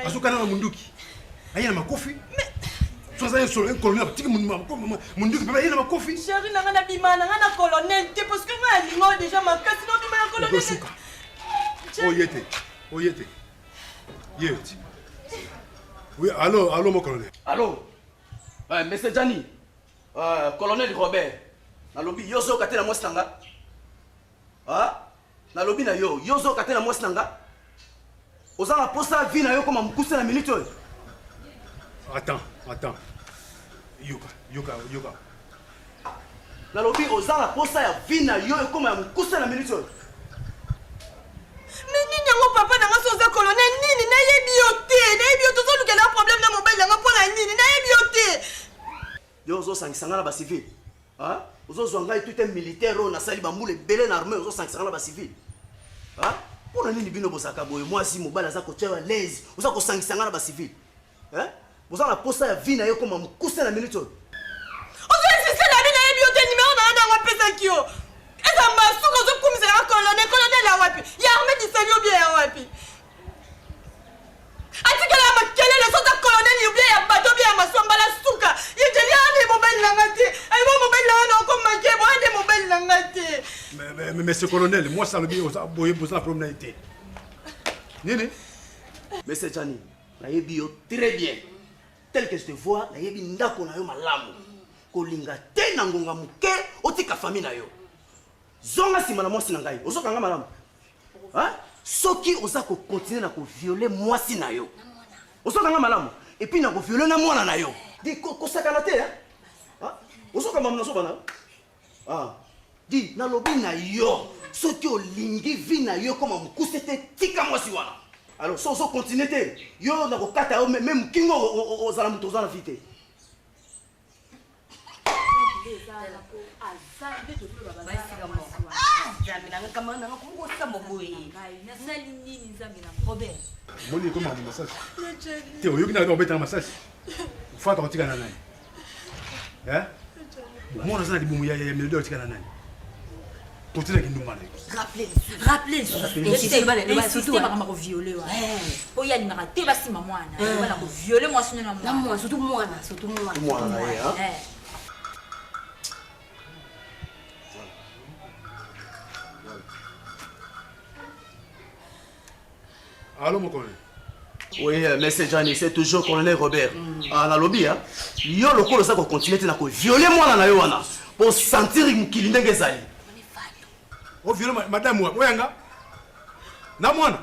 Azo kana na munduki. Aya na makofi. Mais soza un solo un colonel tika munduki bébé aya na makofi. Chérie na nga na bima na nga na colonel te parce que nga lingo déjà ma kasi no bima na colonel. Oyete. Yeti. Oui, allô, mon colonel. Allô, monsieur Gianni, colonel Robert, na lobby yozo katena mwasanga. Ah, na lobby na yozo katena mwasanga. Ozanga posa vie na yo comme mukuse na minute. Attends. Yoka. Na lobby ozanga posa ya vie na yo comme mukuse na minute. Nini nango papa nanga soza colonel nini na yebiote to luka na problème na mobile nanga pona nini na yebiote yo zo sangisanga na ba civil hein ozo zwanga tout un militaire on a sali ba mule belé na armée ozo sangisanga na ba civil hein pona nini bino bosaka boye moi si mobile za ko tchewa l'aise ozo ko sangisanga na ba civil hein boza na posa ya vie na yo comme mukuse na minute ozo insiste na bina yebiote numéro na nga pesa kio eza masuko zo kumisa ya colonel la wapi ya armée di sali bien ya wapi atikala makelele soza colonel yubia ya bato bia ya maswamba la suka ye jeli ane mobile nanga te ay mo mobile nanga ko manke bo ane mobile nanga te mais ce colonel moi ça le bien boye boza promenade nini monsieur Gianni na yebi yo très bien tel que je te vois na yebi ndako na yo malamu kolinga te na ngonga muke otika famille na yo zonga sima na mwasi na ngai ozokanga malamu hein soki oza ko continuer na ko violer mwasi na yo ozokanga malamu et puis na ko violer na mwana na yo di ko sakana te hein ozokanga mwana so bana di na lobi na yo soki olingi vi na yo comme mukuse te tika mwasi wana alors so continuer te yo na ko kata yo même kingo ozala muto ozala vite Robert. Moni comment on massage? T'es au yokina on bête massage. Faut attendre tika nana. Hein? Moi on a ça di boum ya melodie tika nana. Continue avec nous malé. Rappelez. Insistez pas comme violer. Oh ya ni raté basi maman. Voilà ko violer moi sunu na moi. Moi surtout moi. Allô mon colonel. Oui, mais c'est Johnny, c'est toujours colonel Robert. Ah, la lobby, hein. Yo le col ça qu'on continue à violer moi na yo wana pour sentir qu'il ndenge zali. Oh violer madame moi, oyanga. Na mwana.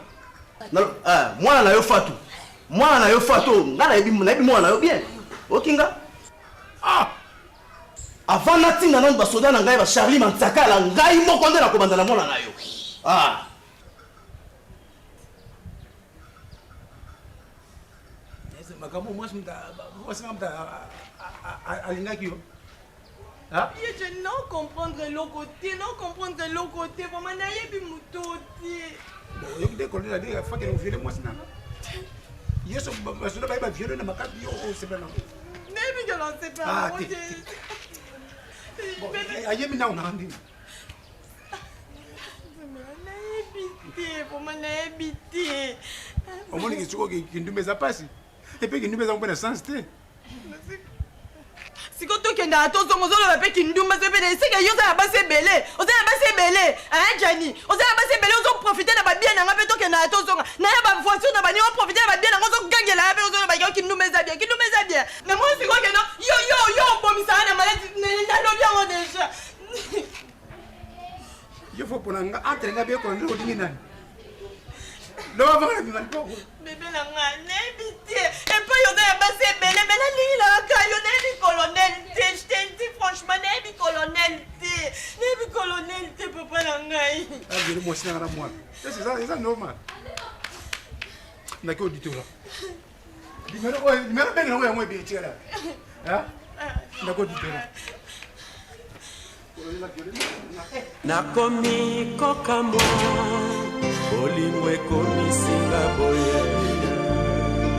Ah, mwana na yo fatu. Mwana na yo fatu, ngala yebi mwana na yo bien. Okinga. Ah. Avant natinga na ba soda na ngai ba Charlie Mantsaka la ngai moko nde na kobanda na mwana na yo. Ah. Moi je non comprendre l'autre côté, non comprendre l'autre côté. Vraiment, naïe mutoti. Bon, il faut que nous violons moi sinon. Il y a ce que va violer dans ma carte. C'est pas non. Mais je ne sais pas. Ah, aïe, mais non, on a rendu. Habité. Au moins, il faut que nous me passe. Et puis, nous avons pas sens. Si quand tu es à ton son, on va faire qu'il nous mette c'est que yo ça va passer belé. On ça va passer belé. Hein, Johnny? On ça va passer belé, on va profiter de ba bien na ngape to ke na to son. Na ba voiture na ba ni on profiter de ba bien na on gagne la ba on ba yo qu'il nous mette bien, qu'il nous mette bien. Mais moi c'est quoi que non? Yo bon mi ça na maladie na lo bien on déjà. Il faut pour entre nga bien qu'on le dingi nan. Lo va voir mi man ko. Bébé la ngane bité. Et puis yo ça va passer belé, mais la ligne là ka yo na ni colonel. Je te dis franchement na bi colonel te papa la ngai. Ah, je le moi c'est na moi. C'est ça normal. Na ko dito là. Numéro ben ngo ya moi bi tira. Hein? Na ko dito là. Nakomi koka mwa bolingo ekomisinga boye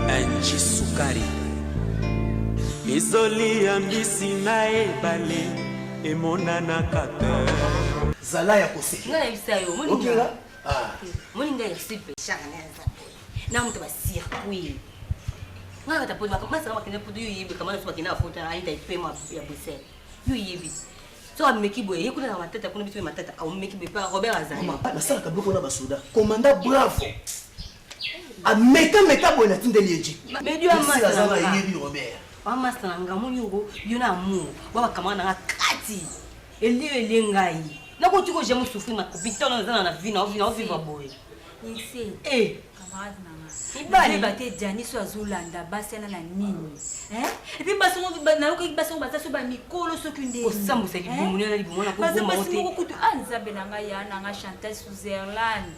anji sukari izoli ya mbisi na ebale emonanaka te zala ya kose Nga yebisa yo okinga moninga ya sipe shaka na nzambe na mutu ba circuit nga kata po makama makina po yo yibi kama na makina afota aita ipema ya Bruxelles yo yibi so ameki boye kuna na matata kuna bitu matata au meki be pa Robert azali na sala kaboko na basoda commandant bravo ameka boye na tindeli eji mais Dieu amasa azala yebi Robert amasa nga munyugo yona amu baba kama na kati eli ngai na ko tiko je mu souffrir na hôpital na vie vivre boye Nixé camarade nanga ibali bate Jani so azolanda basena na nini et puis baso na ko baso bataso ba mikolo sokunde osambu se libumuni na libumona ko goma ote baso kutu anzabe nanga ya nanga Chantal Suzerland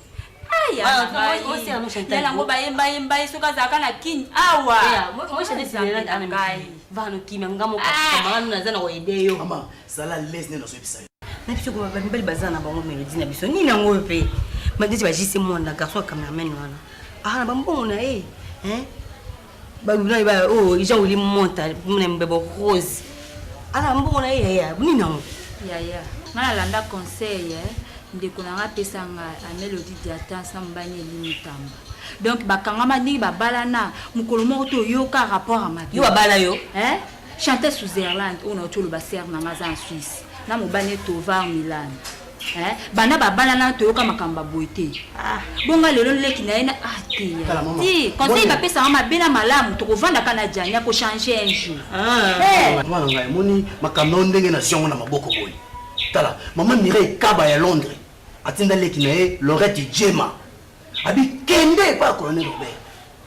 aya nanga ngo bayemba soka zaka na kin awa moi Chantal Suzerland ana ngai vano kimya ngamo kama na zana wa ideyo mama sala lesne na so bisa na biso ko ba mbali bazana bango melodi na biso nini ngo pe madeti ba jisi mwana garçon cameraman wana na bambona baluna ba ija uli monta mune mbebo rose mbona ya nini ngo ya na landa conseil ndeko nanga pesanga a Mélodie Diatan sambani limitamba donc bakangama ndiki babalana mukolo moko to yoka rapport à matin yo babala yo Chantal Suzerland on a tout le basser na maza en Suisse na mobane Tovar Milan bana babalana to yoka makamba boite bonga lelo leki na ina ti conseil ba pesa ma bena malamu to kovanda kana Jani ko changer un jour mama ngai moni makambo ndenge na siongo na maboko boy tala mama Mireille Kaba ya Londres atinda leki na e Lorette Jema abi kende pa colonel Robert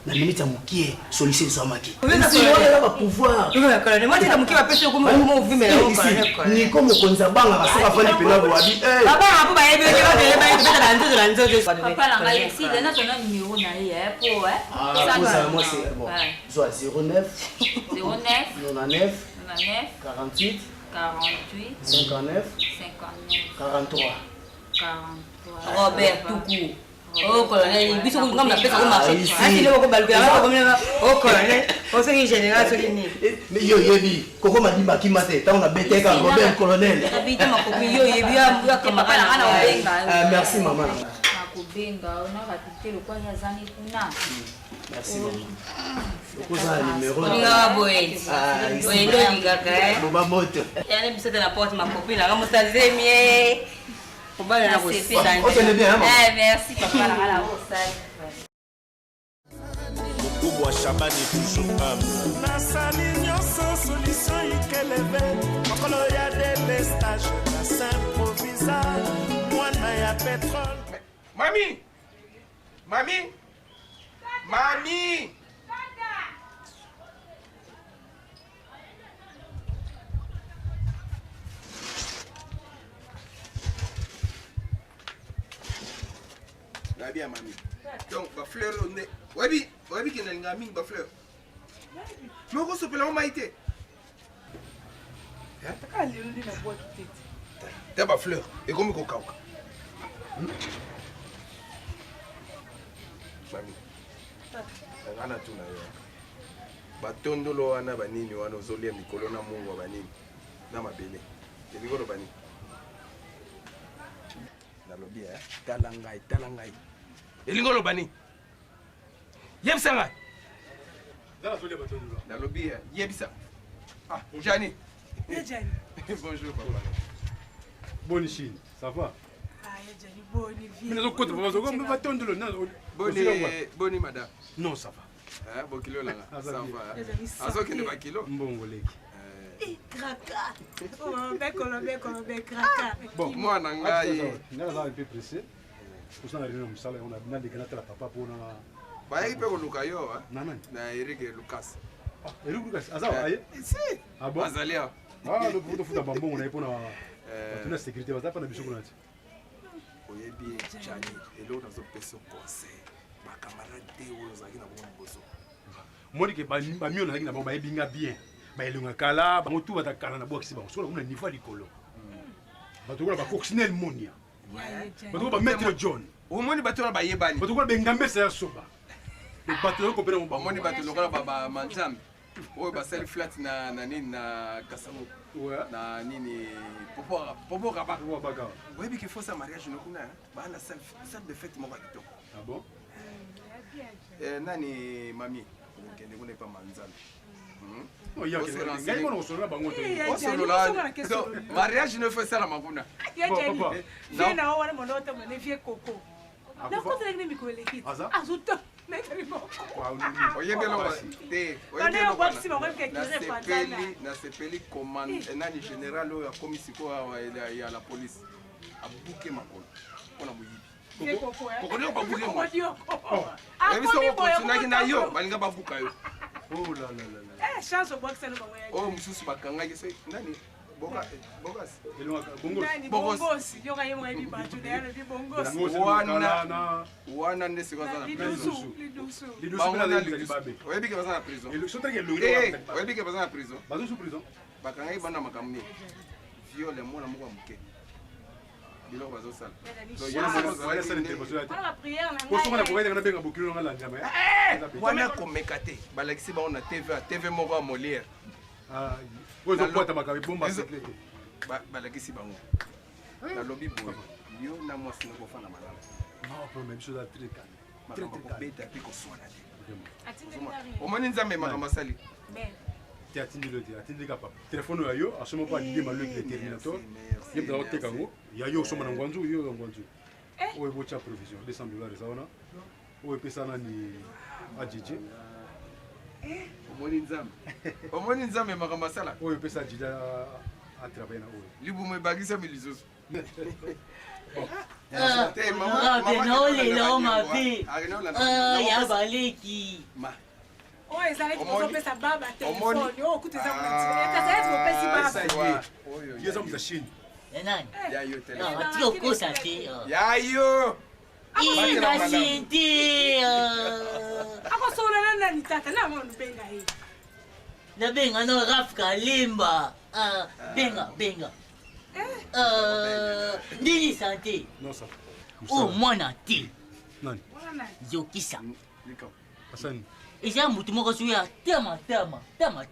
na minute mukie solution samaki si wala ba pouvoir yo colonel moi tita mukie ba pesa ko mo vimela ko colonel ni ko mo konza banga basaka fali pena bo abi baba apo ba yebe peta na nzoto papa la ngai si dena tona numéro na ye po ça moi c'est bon soit 09 99 48 48 59 59 43 43 Robert Toukou. Oh colonel, biso comme la pesa comme marché. Ah si le ko balukela ba comme oh colonel, on sait général sur ni. Mais yo yebi, koko madimba ki mate, ta on a bêté ka Robert colonel. Habite ma copine yo yebi ya kama kana kana obenga. Merci maman. Makubenga, on a raté le quoi ya zani kuna. Merci maman. Koza numéro. Olinga boy. Oye ndo dingaka Boba moto. Ya ne bisete na porte ma copine la mosta zemie. On va la recette. On connaît bien, maman. Merci papa la recette. Boubou Chabani toujours humble. Nasali nyonso solution ikeleve. Makolo ya délestage na s'improvisa. Mwana ya pétrole. Mami! Mami! Mami! La bien, mamie. Donc, ma fleur, on est. Wabi, qui est une amie, ma fleur. Mais on se peut la maïté. T'as ma fleur. Et comme on cauca. Mami. Ngana tu na yo. Batondolo wana banini wana ozolia mikolo na mungu banini. Na mabele. Elikolo banini. Nalobi talangai. Elingolo bani. Yebisa ngai. Nalobi yebisa. Ah, Jani. Jani. Bonjour papa. Bonne Chine, ça va? Ah, Jani, bonne vie. Mais nous on va attendre Bonne madame. Non, ça va. Ah, bon kilo là. Ça va. Azo qui n'est pas kilo. Mbongo leki. Kraka. Oh, Colombe, kraka. Bon, moi nangai. On est un peu pressé. Pour ça, on a bien des grands la papa pour na. Ba yipe ko lukayo, hein? Nanan. Na Eric Lucas. Ah, Eric Lucas. Aza aye? Si. Ah bon? Azalia. Ah, le pour futa bambon on a pour na. Pour la sécurité, va pas na biso kuna. Oyebi Jani, et l'autre dans un peso conseil. Ma camarade Théo Zaki na bon boso. Moi que ba mieux na na ba ebinga bien. Ba elunga kala, ba mutu ba kala na boxi ba. So na niveau likolo. Ba to ba coccinelle monia. Ba to ba mettre John. Au moins ba to na ba yebani. Ba to ba bengambe sa soba. Le bateau ko pena ba moni ba to lokala ba manjam. Oyo ba sel flat na nini na Kasamo. Na nini popo kaba. Oui, mais qu'il faut ça mariage no kuna. Ba na salle de fête mo ba kitoko. Ah bon? Nani mami. Kende kuna pa manzana. Oh ya ke ngai mona osolo ba ngoto. Mariage ne fait ça la makuna. Ya jeli. Vie na wana monoto mene vie koko. Na ko tele ni mikole kit. Azuto. Na sepeli commande nani général oyo akomi sikoyo ya la police abuke makolo mpona moyibi kokonio babuke moyebiso okontinaki na yo balinga babuka yo oyo mosusu bakangaki so nani wana nde sikoyo aza na prison oyebike baza na prison oyebike baza na prison bakangaki bana makambo nini viole mwana moko ya moke biloko bazosala wana komeka te balakisi bango na tv moko ya molière balakisi bango nalobi boye yo na mwasi nakofanda malamu kobeta mpe koswana te omoni nzambe makambo asali te atindilo te atindika papa telefone ya yo asoma mpo alide maloko ya terminator ye mtala koteka yango ya yo osoma na ngwanzu yo ya ngwanzu oyo ebotya provision $200 eza wana oyo epesa nani ajiji omoni nzambe makambo asala oyo epesa ajiji atravaille na oyo libumu ebakisami lisusu naolela mabe ya baleki Oh, ezalaki kozopesa baba telefone oyo okuti eza ezalaki kopesi baba ye eza moza chine atika okosa te yayo inasi te akosolana nani tata namona obenga ye nabenga no raf kalimba benga nini santé Non, ça. oh mwana te Nani? zokisa Hassan. eza mutu moko soki ya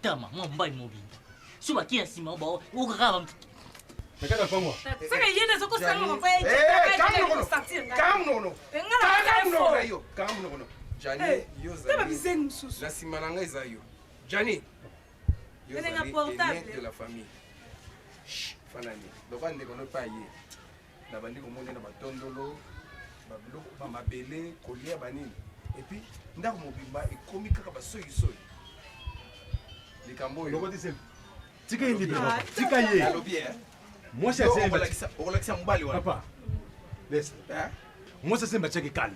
tama mwa mobali mobimba so bakia nsima okaka nakata pangwa na nsima na ngai eza yo jani yo zali de la famille fanani lokola ndeko no epai ye na bandi komona na batondolo babiloko bamabele kolia banini epuis ndako mobimba ekomi kaka basoyisoyi likambo oyo tika ye libre tika ye alobi mwasi asemba okolakisa mobali wana papa laisse mwasi asemba tiaki calme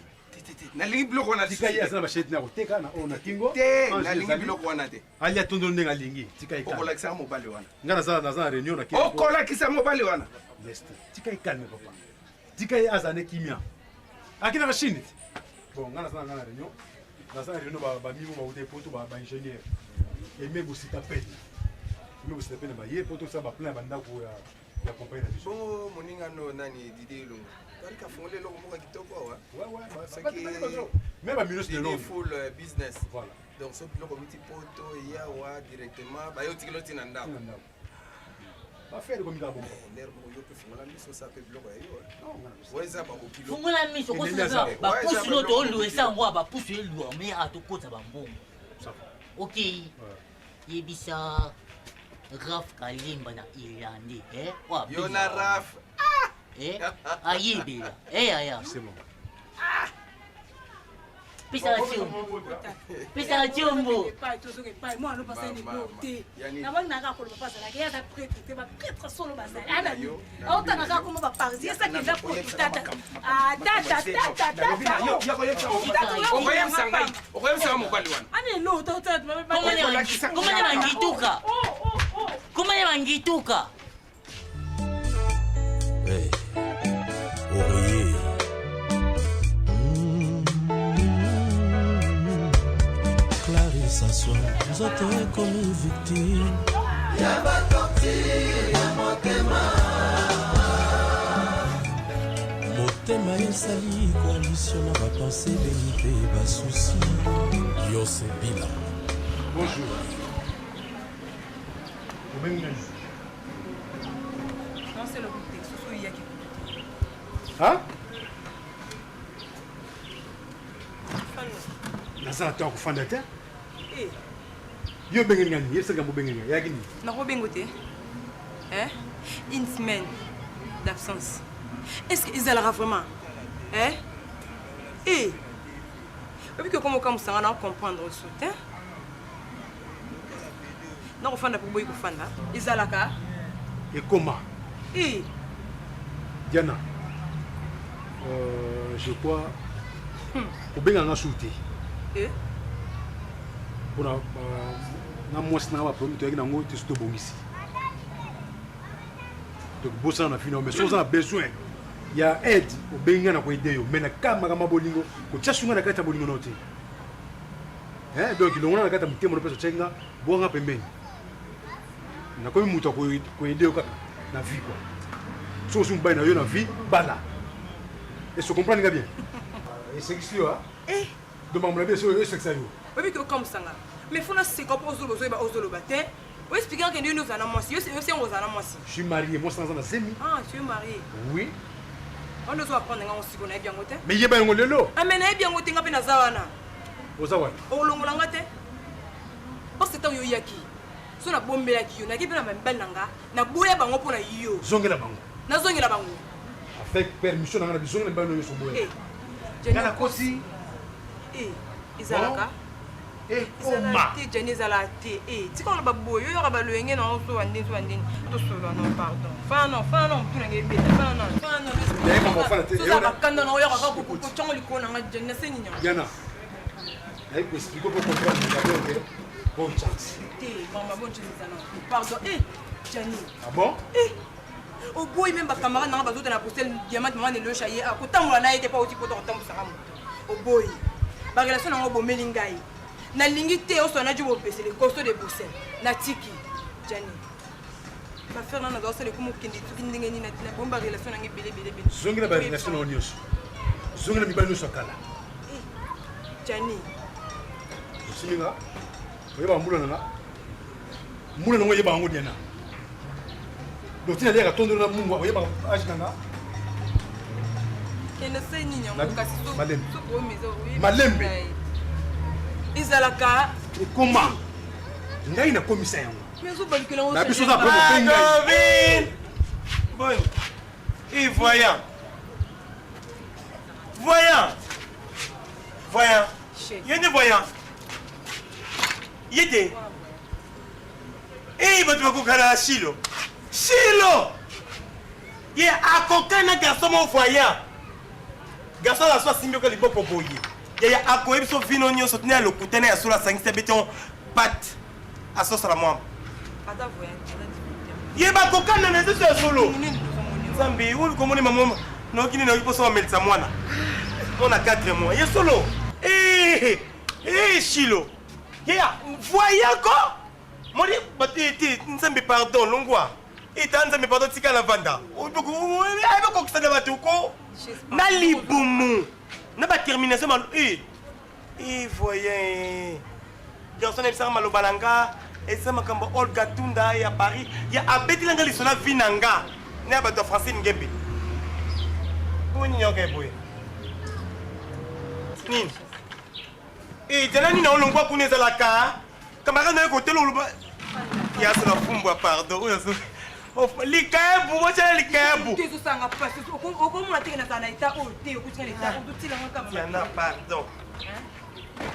nalingi biloko wana tika ye azana basheti nako teka na oyo na kingo te nalingi biloko wana te ali atondolo ndenge alingi tika ye calme okolakisa mobali wana nga naza na réunion na kingo okolakisa mobali wana laisse tika ye calme papa tika ye azana kimia akinaka shindi te bon nga naza na réunion naza na réunion bamimo bauta poto baingénieur eme bosita pene eme bosita pene baye po tosala baplan ya bandako ya compagnie na biso bongo moningano nani didi elongo tarika fongole eloko moko ya kitoko awa me baminos de full business voilà donc so biloko miti poto eyawa directement bayotikilo ntina ndako bafere komika bongo nder moko yo mpe fungola miso sa mpe biloko ya yo oeza bakokilo fungola miso kosoa bapusu no tooluesa yango ya bapusu elua meyaka tokota bambongo ok yebisa Raf Kalimba na Irlandais yo na Raf ayebela aya pesa tiombo mwana opasani te nabandi naka koloba bazalaki ye aza prêtre te baprêtre solo bazali anani aotanga kaka komo baparisi esaki eza potutata okoyebisaka mobali wana anelo komanya bangituka oreiller Clarisse Assoir nzoto ekomi victime ya batorti ya motema motema esali coalition na bapense beni mpe basusi yose bila bonjour obengi nani naza na temps kofanda te yo obengeli ngani yebisaka bobengeli ngani yaki nini nakobengo te une semaine d'absence est-ce que ezalaka vraiment obiki okoma okamusanga na comprendre oso te nakofanda mpe boyi kofanda ezalaka ekoma Diana je crois kobenga nga su te mpona na mwasi nanga baproblème toyaki nango te so tobongisi donc bosana na fino mais so oza na besoin ya aide obengi nga na koede yo mais na kamaka bolingo kotia sunga na kati ya bolingo nao te donc ilongona na kati ya motema no mpe sotiaki nga bwanga pembeni nakomi moto akoede yo kaka na vie quoi so osi mobali na yo na vie bala et se comprendre bien esekisi yo donc makambo na bien so esekisa yo obiki okamusanga mais fona seka mpo ozoloba ozoloba te oexplike akende yo ozala na mwasi yo sengo ozala na mwasi je suis marié mwasi naza na zemi tu es marié oui wana ozo apprendre nga mosiko nayebi yango te mais yeba yango lelo ame nayebi yango te nga mpe naza wana oza wapi olongolanga te parce que ntango yo oyaki so nabombelaki yo nayaki mpe na bamibali na nga naboya bango mpo na yo zongela bango nazongela bango avec permission na nga na bizongela mibali no nyonso boya nga nakosi ezalaka ekoma te jani ezala te tika oloba boye oyoka baloyenge na osowa ndeni sowa ndeni tosola no pardon fana no mtu nanga ebeta fana bakanda na oyoka kaka kocongo likolo nanga jani naseni nyama yana nayi koexplike po comprendre d'abord que bonne chance te mama bonne chance ezala pardon jani ah bon oboyi meme bacamarade nanga bazota na postel diamante mama nelosha ye kotambola na ye te mpa oti poto kotambusaka moto oboyi barelation nango bomeli ngai nalingi te osona jo bopesele costo de bruxelles natiki jani bafaire nana azosala ekoma okende soki ndenge nini natina bomba relation nange ebele zongela barelation nango nyonso zongela mibali nyonso akala jani osiminga oyeba mbula nanga mbula nango oyeba yango diana dotina liaka tondolo na mungwa oyeba age nanga kende sai nini yango kasi malembe ezalaka ekoma ngai nakomisa yango na biso za problème ngai bon et voyant yende voyant yete et bato bakokana shilo ye akokana garçon mo voyant garçon la soit simbioka liboko boye ya akoyebi so vino nyonso tene ya lokutene ya solo asangisa bete pat asosala mwamba ye bakokana na ezeso ya solo nzambe oyo komoni mamo nokini nayoki mposo bamelisa mwana mona 4 mois ye solo shilo yeya voyako moni batete nzambe pardon longwa eta nzambe pardon tika na vanda ayebakokisana bato ko na libumu na batermination malo voyant garçon ebisaka maloba na nga eza makambo olga tunda ya paris ya abetelanga lisola vi na nga na ya bato ya francine ngembe bonyoka eboye nini tena nini olongwa kuna ezalaka camarade na ye kotela oloba yasala fumbwa pardon oyo likayebu botyala likayebu okomona teke nazala na eta oyo te okutika na eta ototilanga pardon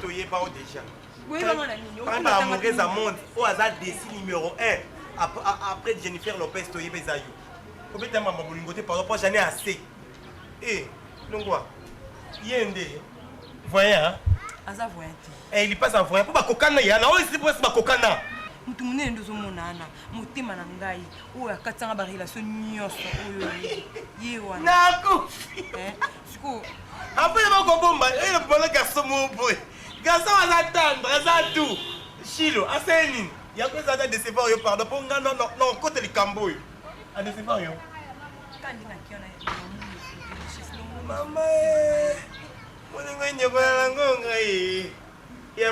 toyeba o déjà Panda amoureuse à monde oyo aza desi numéro 1 après Jennifer Lopez toyeba eza yo kobeta mama bolingo te pardon mpo jane assez longwa ye nde voyant aza voyant te il passe en voyant mpo bakokana ya na oyo esi mpo esi bakokana motu monene nde ozomonana motema na ngai oyo akatianga barelation nyonso oyo ye wana nakofi siko apres bakobomba eye bana garçon mo boye garçon aza tendre aza tout shilo asali nini yango eza ata décevoir yo pardon mpo nga nokota likambo oyo adécevoir yo mama moningo enyekola nango ngai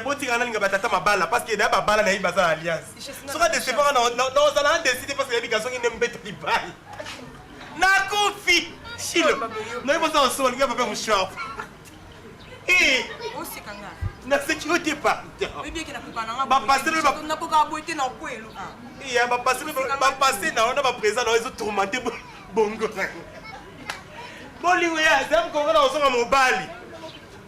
botika nalinga batata mabala parce que na babala na ye baza alliance soki adécevoir naozala andécide parce que yebi garçon nge mbeto libali nakofi shilo nayebi oza osoba linga pape mouchoir naseki yo te pardon bapase na wana baprésent na yo ezotourmente bongo bolingo ya aza mkongo na ozonga mobali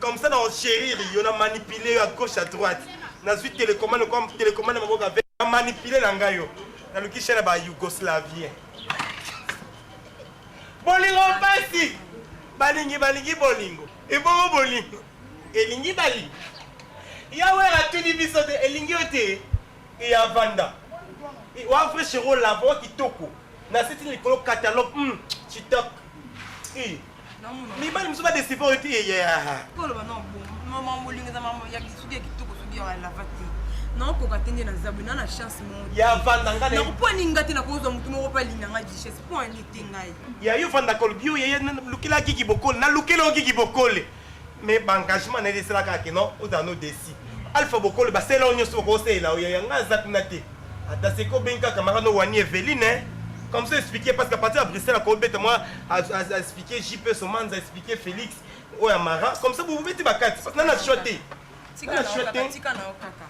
comme ça na ochérir yo na manipule yo à gauche à droite nazwi télécommande comme télécommande maboko avec na manipule na ngai yo naluki chaine ba yougoslavien bolingo pasi balingi bolingo ebongo bolingo elingi balingi yawe atuni biso te elingi yo te eya vanda oafre chero lavo kitoko naseti likolo catalogue chitok mibali mosusu badécevoir yo te nakoka te nde naza boye nana chance ya vanda nga nakopwaninga te nakozwa motu moko mpe alinganga duchesse mpo ani te ngai ya yo vanda kolobi yo yeye lukela kiki bokole nalukela yo kiki bokole mais baengagement na edeselaka ke non ozala no desi alpha bokole basela oyo nyonso bokosalela oyo yanga aza kuna te ata seko obengi kaka marano wani eveline comme ça expliquer parce qu'à partir de Bruxelles akobeta moi a expliqué JP Somanza expliqué Félix oyo ya mara comme ça vous beti bakati parce que nana chote tika na okaka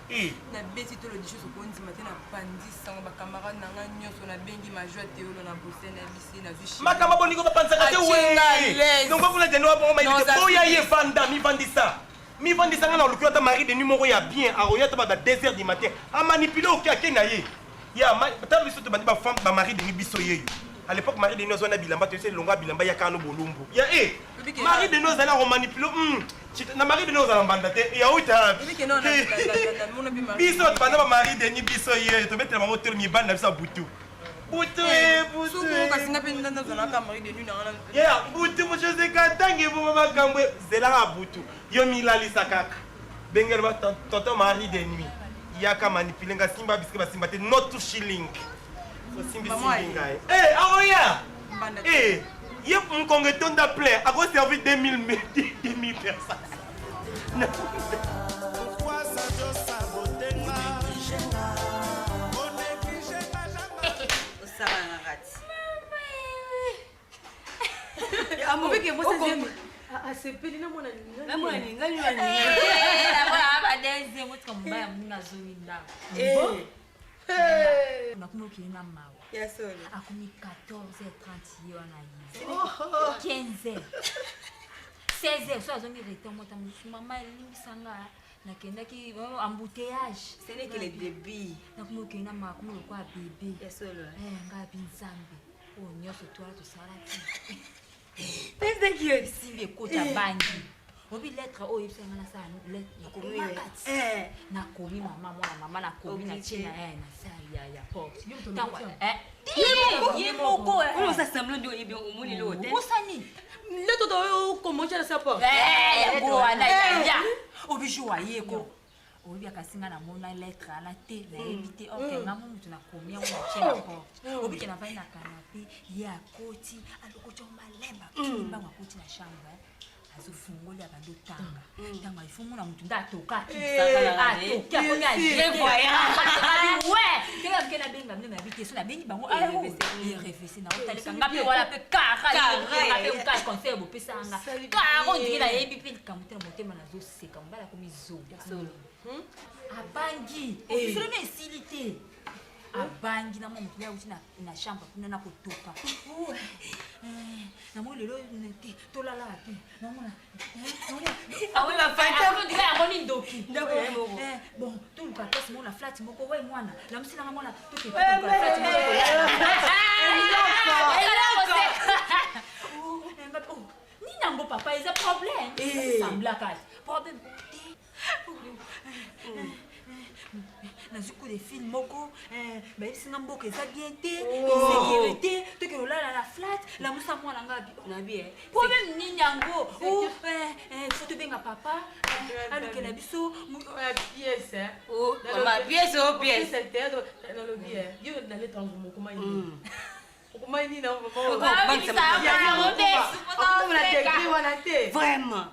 nabeti tolo disho sokondima te napandisango bakamarade na ngai nyonso nabengi majoi teolo na bruxelles na bisi nazwi makambo bolingo bapanisaka te we donc kuna jende wabongo maite boya ye vanda mivandisa nga na olukio ata mari de numéro ya bien aroya ata bada 2h du matin amanipule oke ake na ye tala biso te bandi bafemme bamari deni biso yeyo à l'époque mari deni ozwana bilamba toyese elongo ya bilamba yaka ano bolumbu ya mari deni ozali na komanipule na mari deni ozala mbanda te yauta biso banda bamari deni biso yeyo tobetela bango telo mibali na biso ya butu butu joseka ntange eboma makambo zelaka butu yo milalisa kaka bengele ba tonton mari de nuit yaka manipule nga simba biske basimba te not shilling Eh, Aroya! Eh, il y a un congréton d'appelé, à quoi servir 2000 personnes? Pourquoi ça doit saboter moi? Ça va, Narati. asepeli namona nakumokili na mawa akomi 14h30 yo na ye 15h 16h so azongi rete mota mama elimbisanga nakendaki embouteillage ce n'est que le débit nakumokili na mawa kumolokwa bebe ngabi nzambe oyo nyonso twala tosalaki penseki simbi ekota bangi obi lettre oyo yebisanga na saa nakomi mama mwana mama nakomi na tina na saa ya porte ye moko oza semblant ndio yebi omoni lo te osani leto to komoncha na sa porte wana ya obiju wa yeko obi akasinga na mona lettre ana te na ebité okenga mutu na komi ya mwana porte obi ke na vai na canapé ya koti alokoti malemba kimba makoti na chambre azofungoli abandotanga ntango alifungula mutu nda atokaki atoki akomi ajevoya nabenga mlema yabite so nabengi bango erefese na otalekanga mpe wala mpe karaanga mpe mokali conseil bopesanga karo ndenge nayebi mpe likambo te na motema nazoseka mobali akomi zoga abangi ofisolo na esili te abangi na mwa mutu yauti na chambre kuna na kotoka na mwa lelo te tolala te namona ndika yango ni ndoki bon toluka place moko na flat moko we mwana lamusilanga mwana tokeflat nini yango papa eza problème semblaka problème nazwi coup de fil moko bayebisinga mboka eza bien te insécurité toke olala na flat lamusa mwana nga problème nini yango fo tobenga papa alukela biso vraiment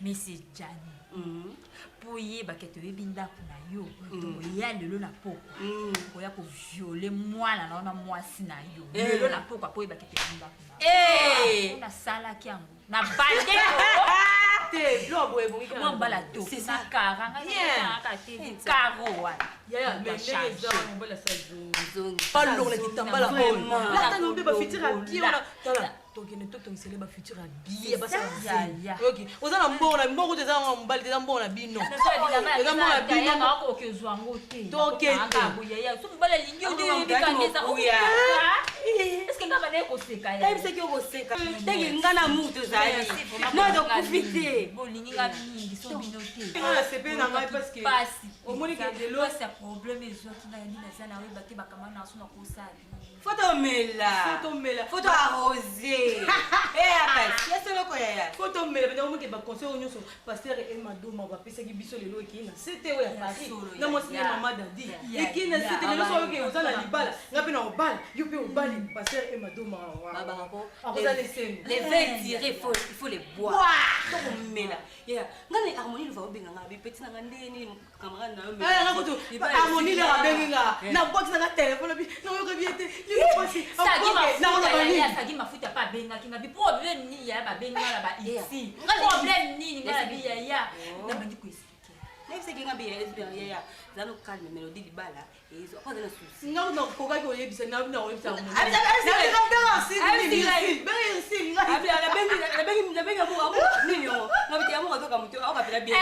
mais c'est Jani po yeba ke toyebi ndako na yo toya lelo na poko oya koviole mwana na mwasi na yo lelo na poko po yeba ke toyebi ndako na nasalaki yango na bande te blobo ebongi mwa mbala to na karanga ka te karo wana balongola kitambala lata nombe bafitir abiona tala tokende totongisele bafutur ya bie basaya oza na mbongo mbongo te eza na mobali te eza mbongo na bino eza mbongo na bino okezwa yango te tokende so mobali alingi odeyebikaneza eske nga banaye koseka ebiseki okoseka ndenge nga na mutu ozali nozokufi te bolingi nga mingi so bino te nasepeli na ngai pasi omoni kedelosa problème ezwaki na yandi naza na oyeba te bakama na so na kosali foto arrosé foto mela pena omoke baconseil oyo nyonso paster emadoma bapesaki biso lelo ekei na sete oyo ya paris na mwasi ya mama dadi ekei na sete lelo so oyoke oza na libala nga mpe na obala yo mpe obali paster emadoma akoza lesengo les vins tirés il faut les boire tokomela nga na harmonie lova obenga nga bipeti nanga ndeni camarade na yo nga kutu harmonie lero abengi nga na bokisanga telefone bi nayoka bie te sagi mafuta pa abengaki nga bi problème nini yaya babenga na ba ici problème nini nga na biyaya nabandi koexplike nayebisaki nga biyaya zano calme mélodie libala ezo akoza na susi nga kuna kokaki oyebisa nabengi nini yango ngabiti yamoka toka moto akapela bien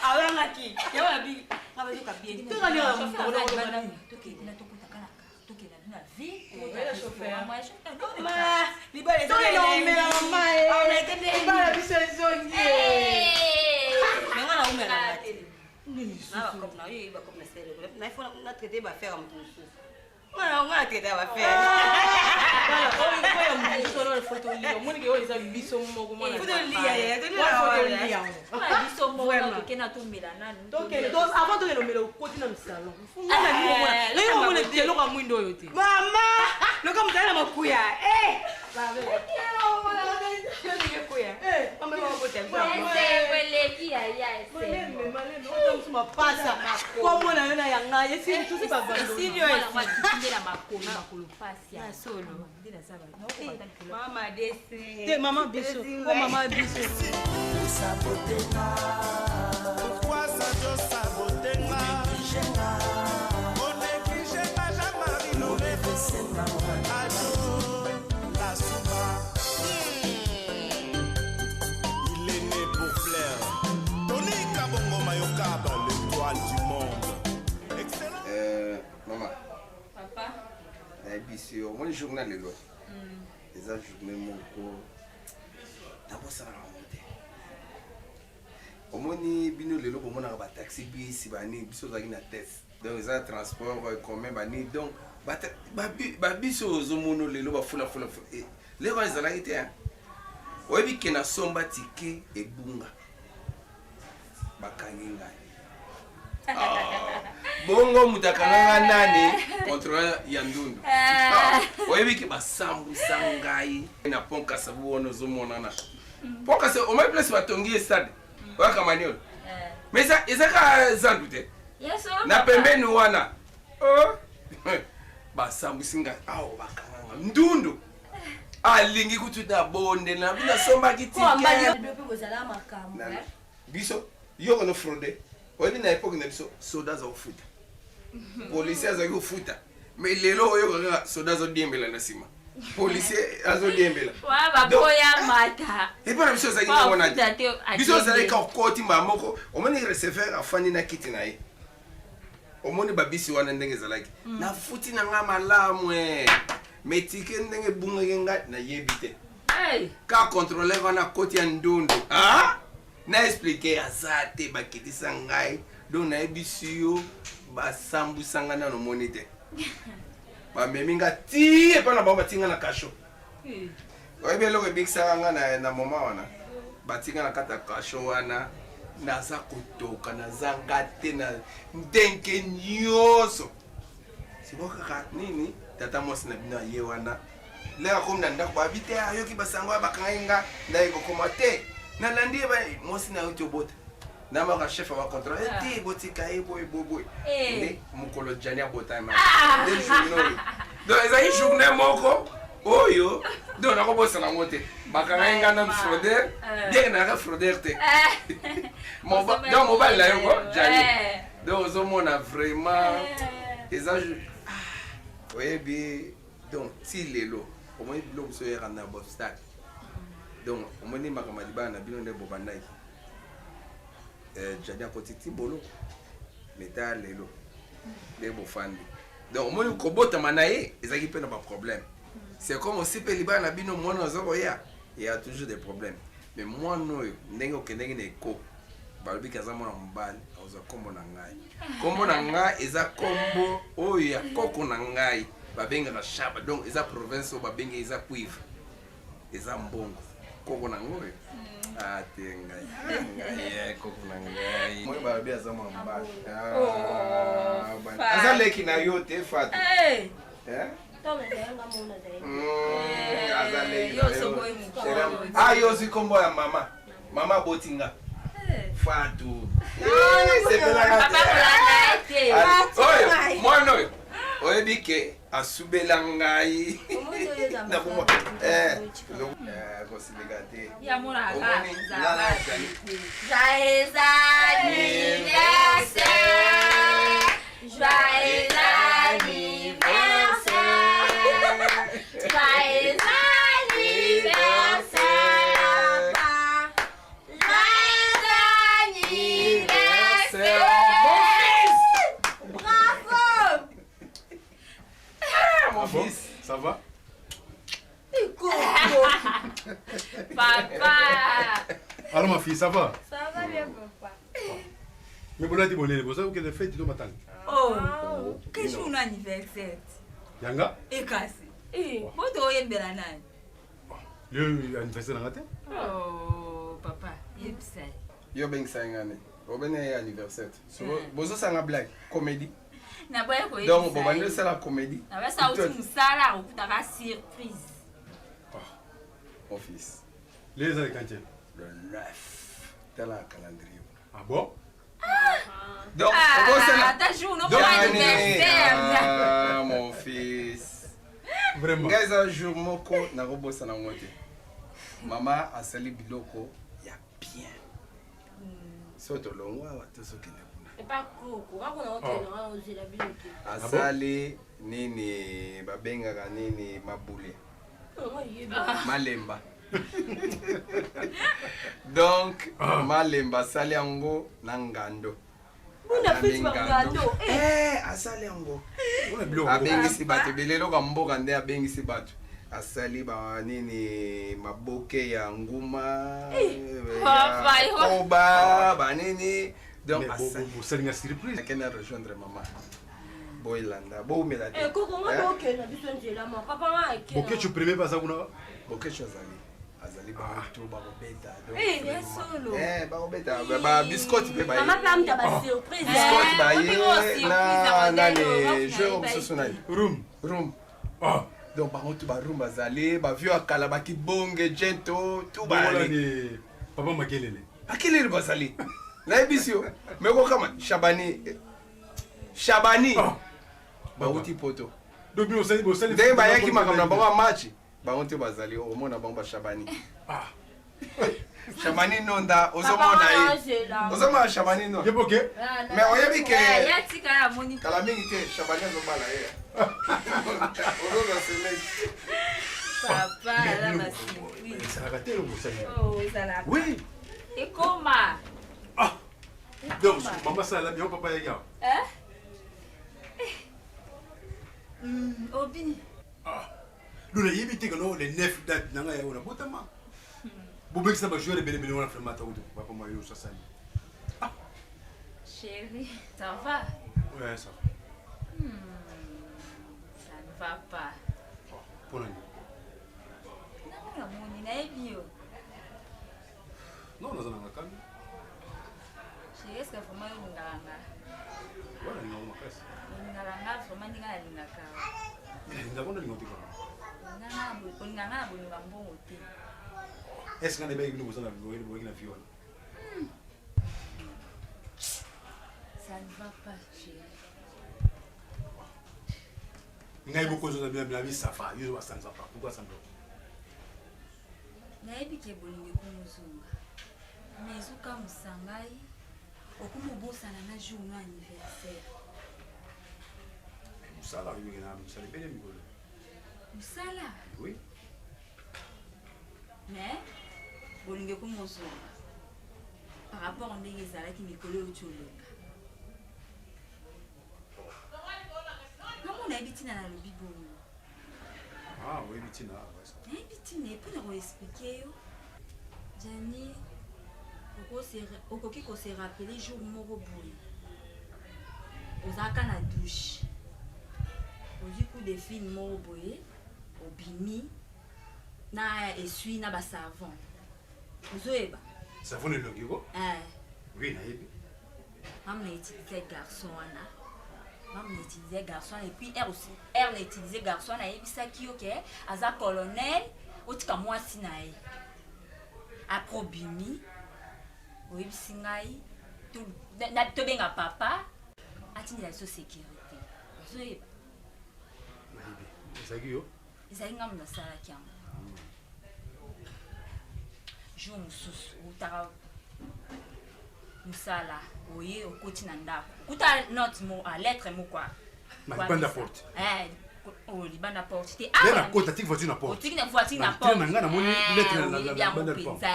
awangaki yawabi ngabazoka bien On a traité à faire. Maman biso, oh maman biso. Pourquoi ça doit saboter moi? On néglige pas Jean-Marie Loreto. Ado, la souba. Il est né pour plaire. Tony Kabongo Mayokaba, l'étoile du monde. Excellent. Maman. Papa. Bisio, moi le journal est là. Les journée mon cours. D'abord ça va remonter. Au moni bino lelo pour mon araba taxi bis bani biso zaki na test. Donc les transport commun bani donc biso zo mono lelo ba fula et les gens ils été hein. Oyebi kena somba ticket et bunga. Bakanginga. Bongo mutakanga nani contrôle yandundu. Oyebi ki basambu sangai na ponka sabu ono zo monana. Ponka se o mai place batongi stade. Waka maniol. Mais ça ezaka zandute. Na pembeni wana. Oh. Basambu singa awo bakanga ndundu. Alingi kutuda bonde na bina somba kitike. Biso yo no fraude. Oyebi na époque na biso soda za ufuta. Policier za ufuta. Mais lelo oyo kaka soda zo diembela na sima. Policier azo diembela. Wa baboya mata. Et pas biso za kinga wana. Biso za ka koti mamoko. Omoni recevoir afani na kiti na ye. Omoni babisi wana ndenge za like. Na futi na ngama lamwe. Metike ndenge bunga ngenga na yebite. Hey. Ka contrôler wana koti ya ndundu. Ah? Na expliquer azate bakiti sangai donc na ebisiyo basambu sangana no monite ba meminga ti e pa na ba batinga na kasho oyebi loko ebikisanga na mama wana batinga na kata kasho wana naza kotoka nazanga te na ndenke nyonso sibokaka nini tata mosi na bino ye wana leka komi na ndako babite ayoki basango ya bakangainga ndaye kokoma te na landi ba mosi na uti obota na maka chef wa contrôle ti botika e boy ne mukolo jania bota ma de journée donc ezali journée moko oyo donc na ko bosa na ngote bakanga inga na fraudeur bien na fraudeur te mon donc mobile la yo jani donc zo mona vraiment ezali oyebi donc ti lelo au moins bilo so era na obstacle. Donc, on m'a dit que je suis bino de Bobandai. J'ai dit à côté de Bolo, métal, lélo, les bofandi. Donc, on m'a dit que Kobota Manae, ils n'ont pas de problème. C'est comme aussi que les Libanais bino mono zoya, il y a toujours des problèmes. Mais moi, non, n'engo que n'engo n'eko. Balbi kazamo na mbali, oza kombo na ngai. Kombo na ngai, eza kombo oya koko na ngai. Babenga na shaba, donc eza province o babenga eza cuivre. Eza mbongo. Koko na ngoyo. Ah tenga. Ngai koko na ngai. Moi balbi azamo na mbali. Ah. Aza leki na yote fatu. Eh? Ah, yo si kombo ya mama. Mama botinga. Fatu. Mwana oyo. Oyebike asubela ngai. Na bomo. Kosilégate. Ya mona aga. Joyeux anniversaire. Joyeux anniversaire. Joyeux anniversaire. Mon fils, ça va? Papa. Alors ma fille, ça va? Ça va bien, papa. Mais bon, là, tu es bonne, vous savez que les fêtes, tu dois m'attendre. Oh, quel jour d'anniversaire? Yanga? Ekasi. Moto oyembela nani? Le anniversaire na ngate? Oh, papa, yebisa. Yo bengisa ngane. Obene anniversaire. So bozo sanga blague, comédie. Na boya ko yebisa. Donc bobande c'est la comédie. Na ba sa uti musala okutaka surprise. Office. Les années quand le 9. T'as la calendrier. Ah bon? Donc, ta jour, non pas anniversaire. Ah, mon fils. Vraiment. Guys, un jour, moko, na robo sana ngote. Maman a sali biloko, ya bien. Soto longwa wa to soki ne kuna. Et pas coco, kako na hotel na ozi la biloko. Asali nini babengaka nini mabule. Malemba. Donc, malemba sali yango na ngando. Una fiti ngando. Asali yango. Abengisi bato belelo ka mboka nde abengisi bato. Asali ba nini maboke ya nguma. Oba ba nini. Donc asali une surprise. Akena rejoindre maman. Boylanda, bo mela. Koko nga boke na biso nzela ma papa nga akena. Boke tu premier pas kuna. Boke tu azali. Azali ba to ba robeta. Eh, solo. Ba robeta ba biscuit pe ba. Mama pa mta ba surprise. Biscuit ba ye na les jeux obsession nani. Room. Ah. Donc par contre ba room azali, ba vieux akala ba ki bonge gento, tout ba ali. Papa makelele. Makelele bazali. Na ebisio. Meko kama Shabani. Bauti poto. Donc nous sommes Dès baya ki makamna ba match. Baonte bazali o mona bamba Shabani. Ah. Shabani nonda ozomona ye. Ozoma Shabani no. Yepoke. Mais oyebi ke ya tika ya moni. Kala mingi te Shabani azobala ye. Ozoga sele. Papa la basi. Ça a raté le boussaï. Oh, ça l'a. Oui. Et comment? Ah. Donc maman ça là bien papa ya. Hein? Obi. Ah. Nous l'avons évité que nous les 9 dates n'anga ya ona botama. Boubek ça va jouer belle belle on a fait matin ou papa moi yo ça ça. Ah. Chérie, ça va? Ouais, ça va. Ça ne va pas. Pour l'année. Non, mon inébio. Non, nous en avons calme. Chérie, est-ce que vraiment on a Voilà, nous avons casse. Ngalanga vraiment ndinga lingaka. Nous avons lingoté quoi. Nganga bonga mbongo te. Est-ce qu'on est bien nous avons vu la viole? Ça ne va pas, chérie. Ngai beaucoup de bien la vie ça va, yo va ça ne va pas. Pourquoi ça ne va pas? Nayebi ke bolingi kumuzunga. Mezuka musangai. Okumubosana na jour no anniversaire. Musala, il y a un musala bien migolo. Musala? Oui. Mais, bolingi kumuzunga. Par rapport à ndenge ezalaki mikolo otyoloka. Comment nayebi tina na lobi bongo? Ah oui, Bitina. Nayebi tina epo na koexplike yo. Jani, okoki kose rappele jour moko boye. Ozalaka na douche. Ozwi coup de film moko boye. Obimi. Na essuie na ba savon. Ozoyeba. Savon le logo? Oui, nayebi. Maman a utilisé garçon wana. Maman a utilisé garçon et puis elle a utilisé garçon na yebisa ki ok, aza colonel, otika mwasi na ye. Aprobimi. Oyebisi ngai to benga papa atindi la sécurité. Ozoyeba. Nayebi. Ezaki yo? Ezali nga mona salaki yango. Jour mosusu otaka musala oye okoti na ndako kuta note mo a lettre mo quoi libanda porte libanda porte te na kota tiki voiture na porte tiki na voiture na porte na ngana moni lettre na libanda porte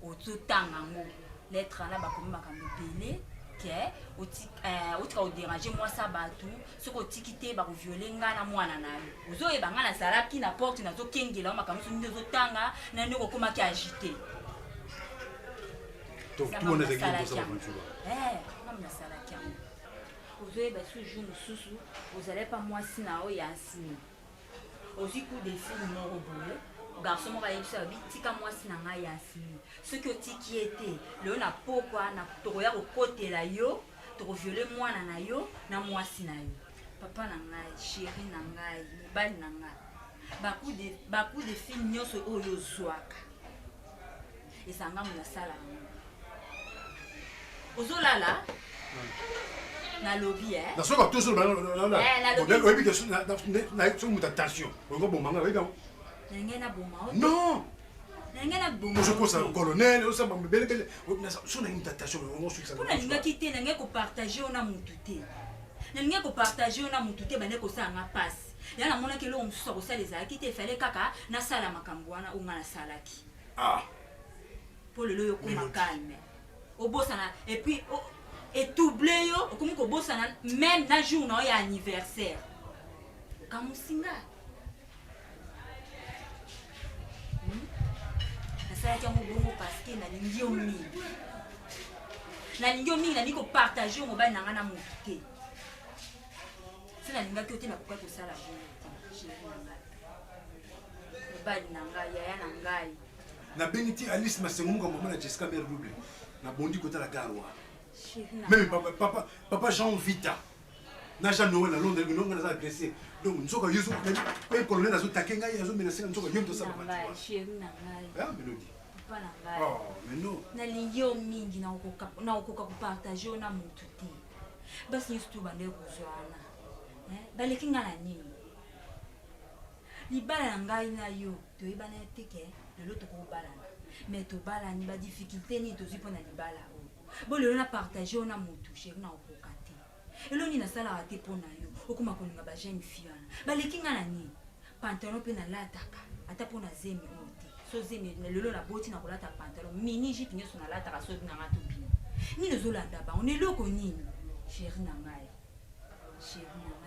otutanga ngo lettre na bakomi makambo ebele ke otika odéranger mwasi bato soki otiki te bakovioler nga na mwana na yo ozoyeba nga nazalaki na porte nazokengela makambo soki nde ozotanga na nde okokomaki agité. Donc tout le monde est équipé pour ça. Non, mais ça la calme. ozoyeba su jour mosusu ozali pa mwasi na oyo ya nsima ozwi coup de fil moko boye garçon moko ayebisa babi tika mwasi na ngai ya nsima soki otiki ye te lelo na pokwa tokoya kokotela yo tokoviole mwana na yo na mwasi na yo papa na ngai sheri na ngai mobali na ngai bacoup de fil nyonso oyo ozwaka esanga mo nasala yango ozolala nalobi nasoka toujours oyebi ke soki moto attention olingo bomanga oyebi yango nenge na boma non nenge na boma ozokosa colonel osamba belebele so nangi moto attention mpo nalingaki te nange kopartage o na motu te nalingi kopartage o na motu te bande kosalanga mpasi ya namonaki eloko mosusu akosala ezalaki te efale kaka nasala makambo wana onga nasalaki mpo lelo oyo okoma calme obosana epuis etouble yo okomi kobosana même na jour na oyo ya anniversaire kamosinga nasalaki yango bongo parceke nalingi yo mingi nalingi kopartage yo mobali na ngai na motu te se nalingaki yo te nakoka kosala bongo te chéri na ngai mobali na ngai yaya na ngai nabengi ti alice masengo moka mama na jessica mare double nabondi kotala garwa même papa Jean Vita na Jean Noël à Londres nonga naza agressé donc nzoka yeso pe colonel azo takenga yazo menacé nzoka yomto sala ba chéri na ngai ah melody papa na ngai oh mais non nalingi yo mingi na okoka kopartage yo na motu te basi nyonso tu bande kozwana baleki nga na nini libala na ngai na yo toyebana te ke lelo tokobalana mais tobalani badifficulté nini tozwi mpo na libala oyo bo lelo na partage o na motu sheri na okoka te elo nini nasalaka te mpo na yo okoma kolinga bajeune fille wana baleki nga na nini pantalon mpe nalataka ata mpo na zemi oyo te so zemi lelo naboti na kolata pantalon mini jipe nyonso nalataka soki nanga tobina nini ozolanda bango na eloko nini sheri na ngai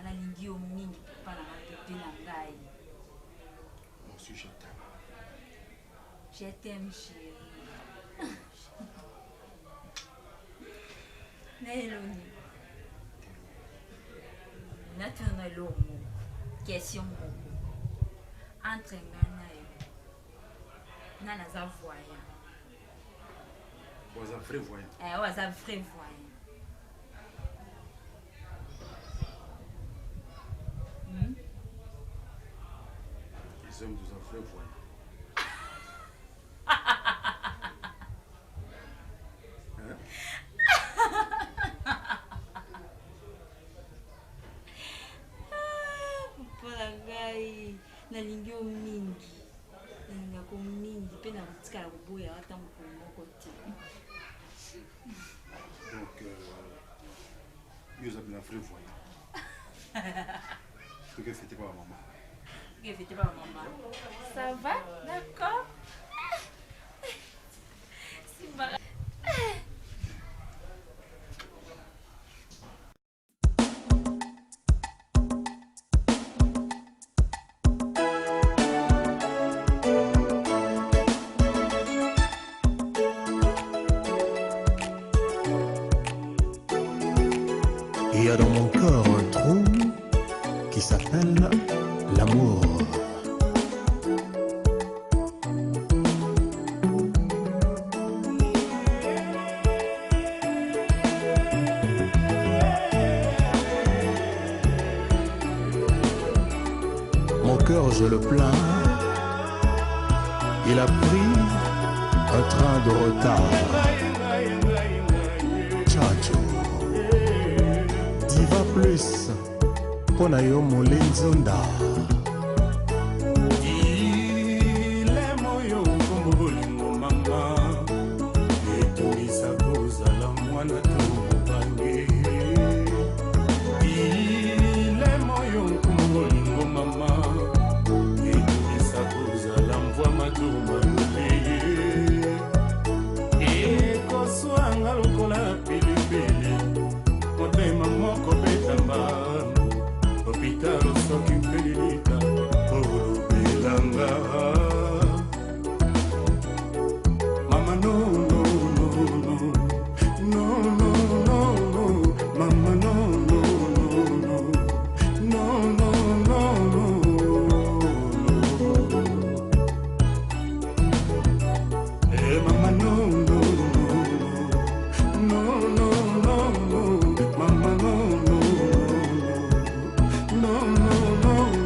nalingi yo mingi papa na ngai pepe na ngai je t'aime chérie Naeloni natana lomo question moko entre nga na yo nga naza voyant waza vrai voyant waza vrai voyant les hommes tous en vrai voyant nalingi yo mingi nalingako mingi mpe na kotikala koboya ata mokolo moko te donc yo oza bila vrai voyant toke fete pa bamama fete pa bamama ça va d'accord simba Il y a dans mon corps un trou qui s'appelle l'amour. Mon cœur, je le plains. Il a pris un train de retard. Chacho. Diva plus Pona yo Molenzonda.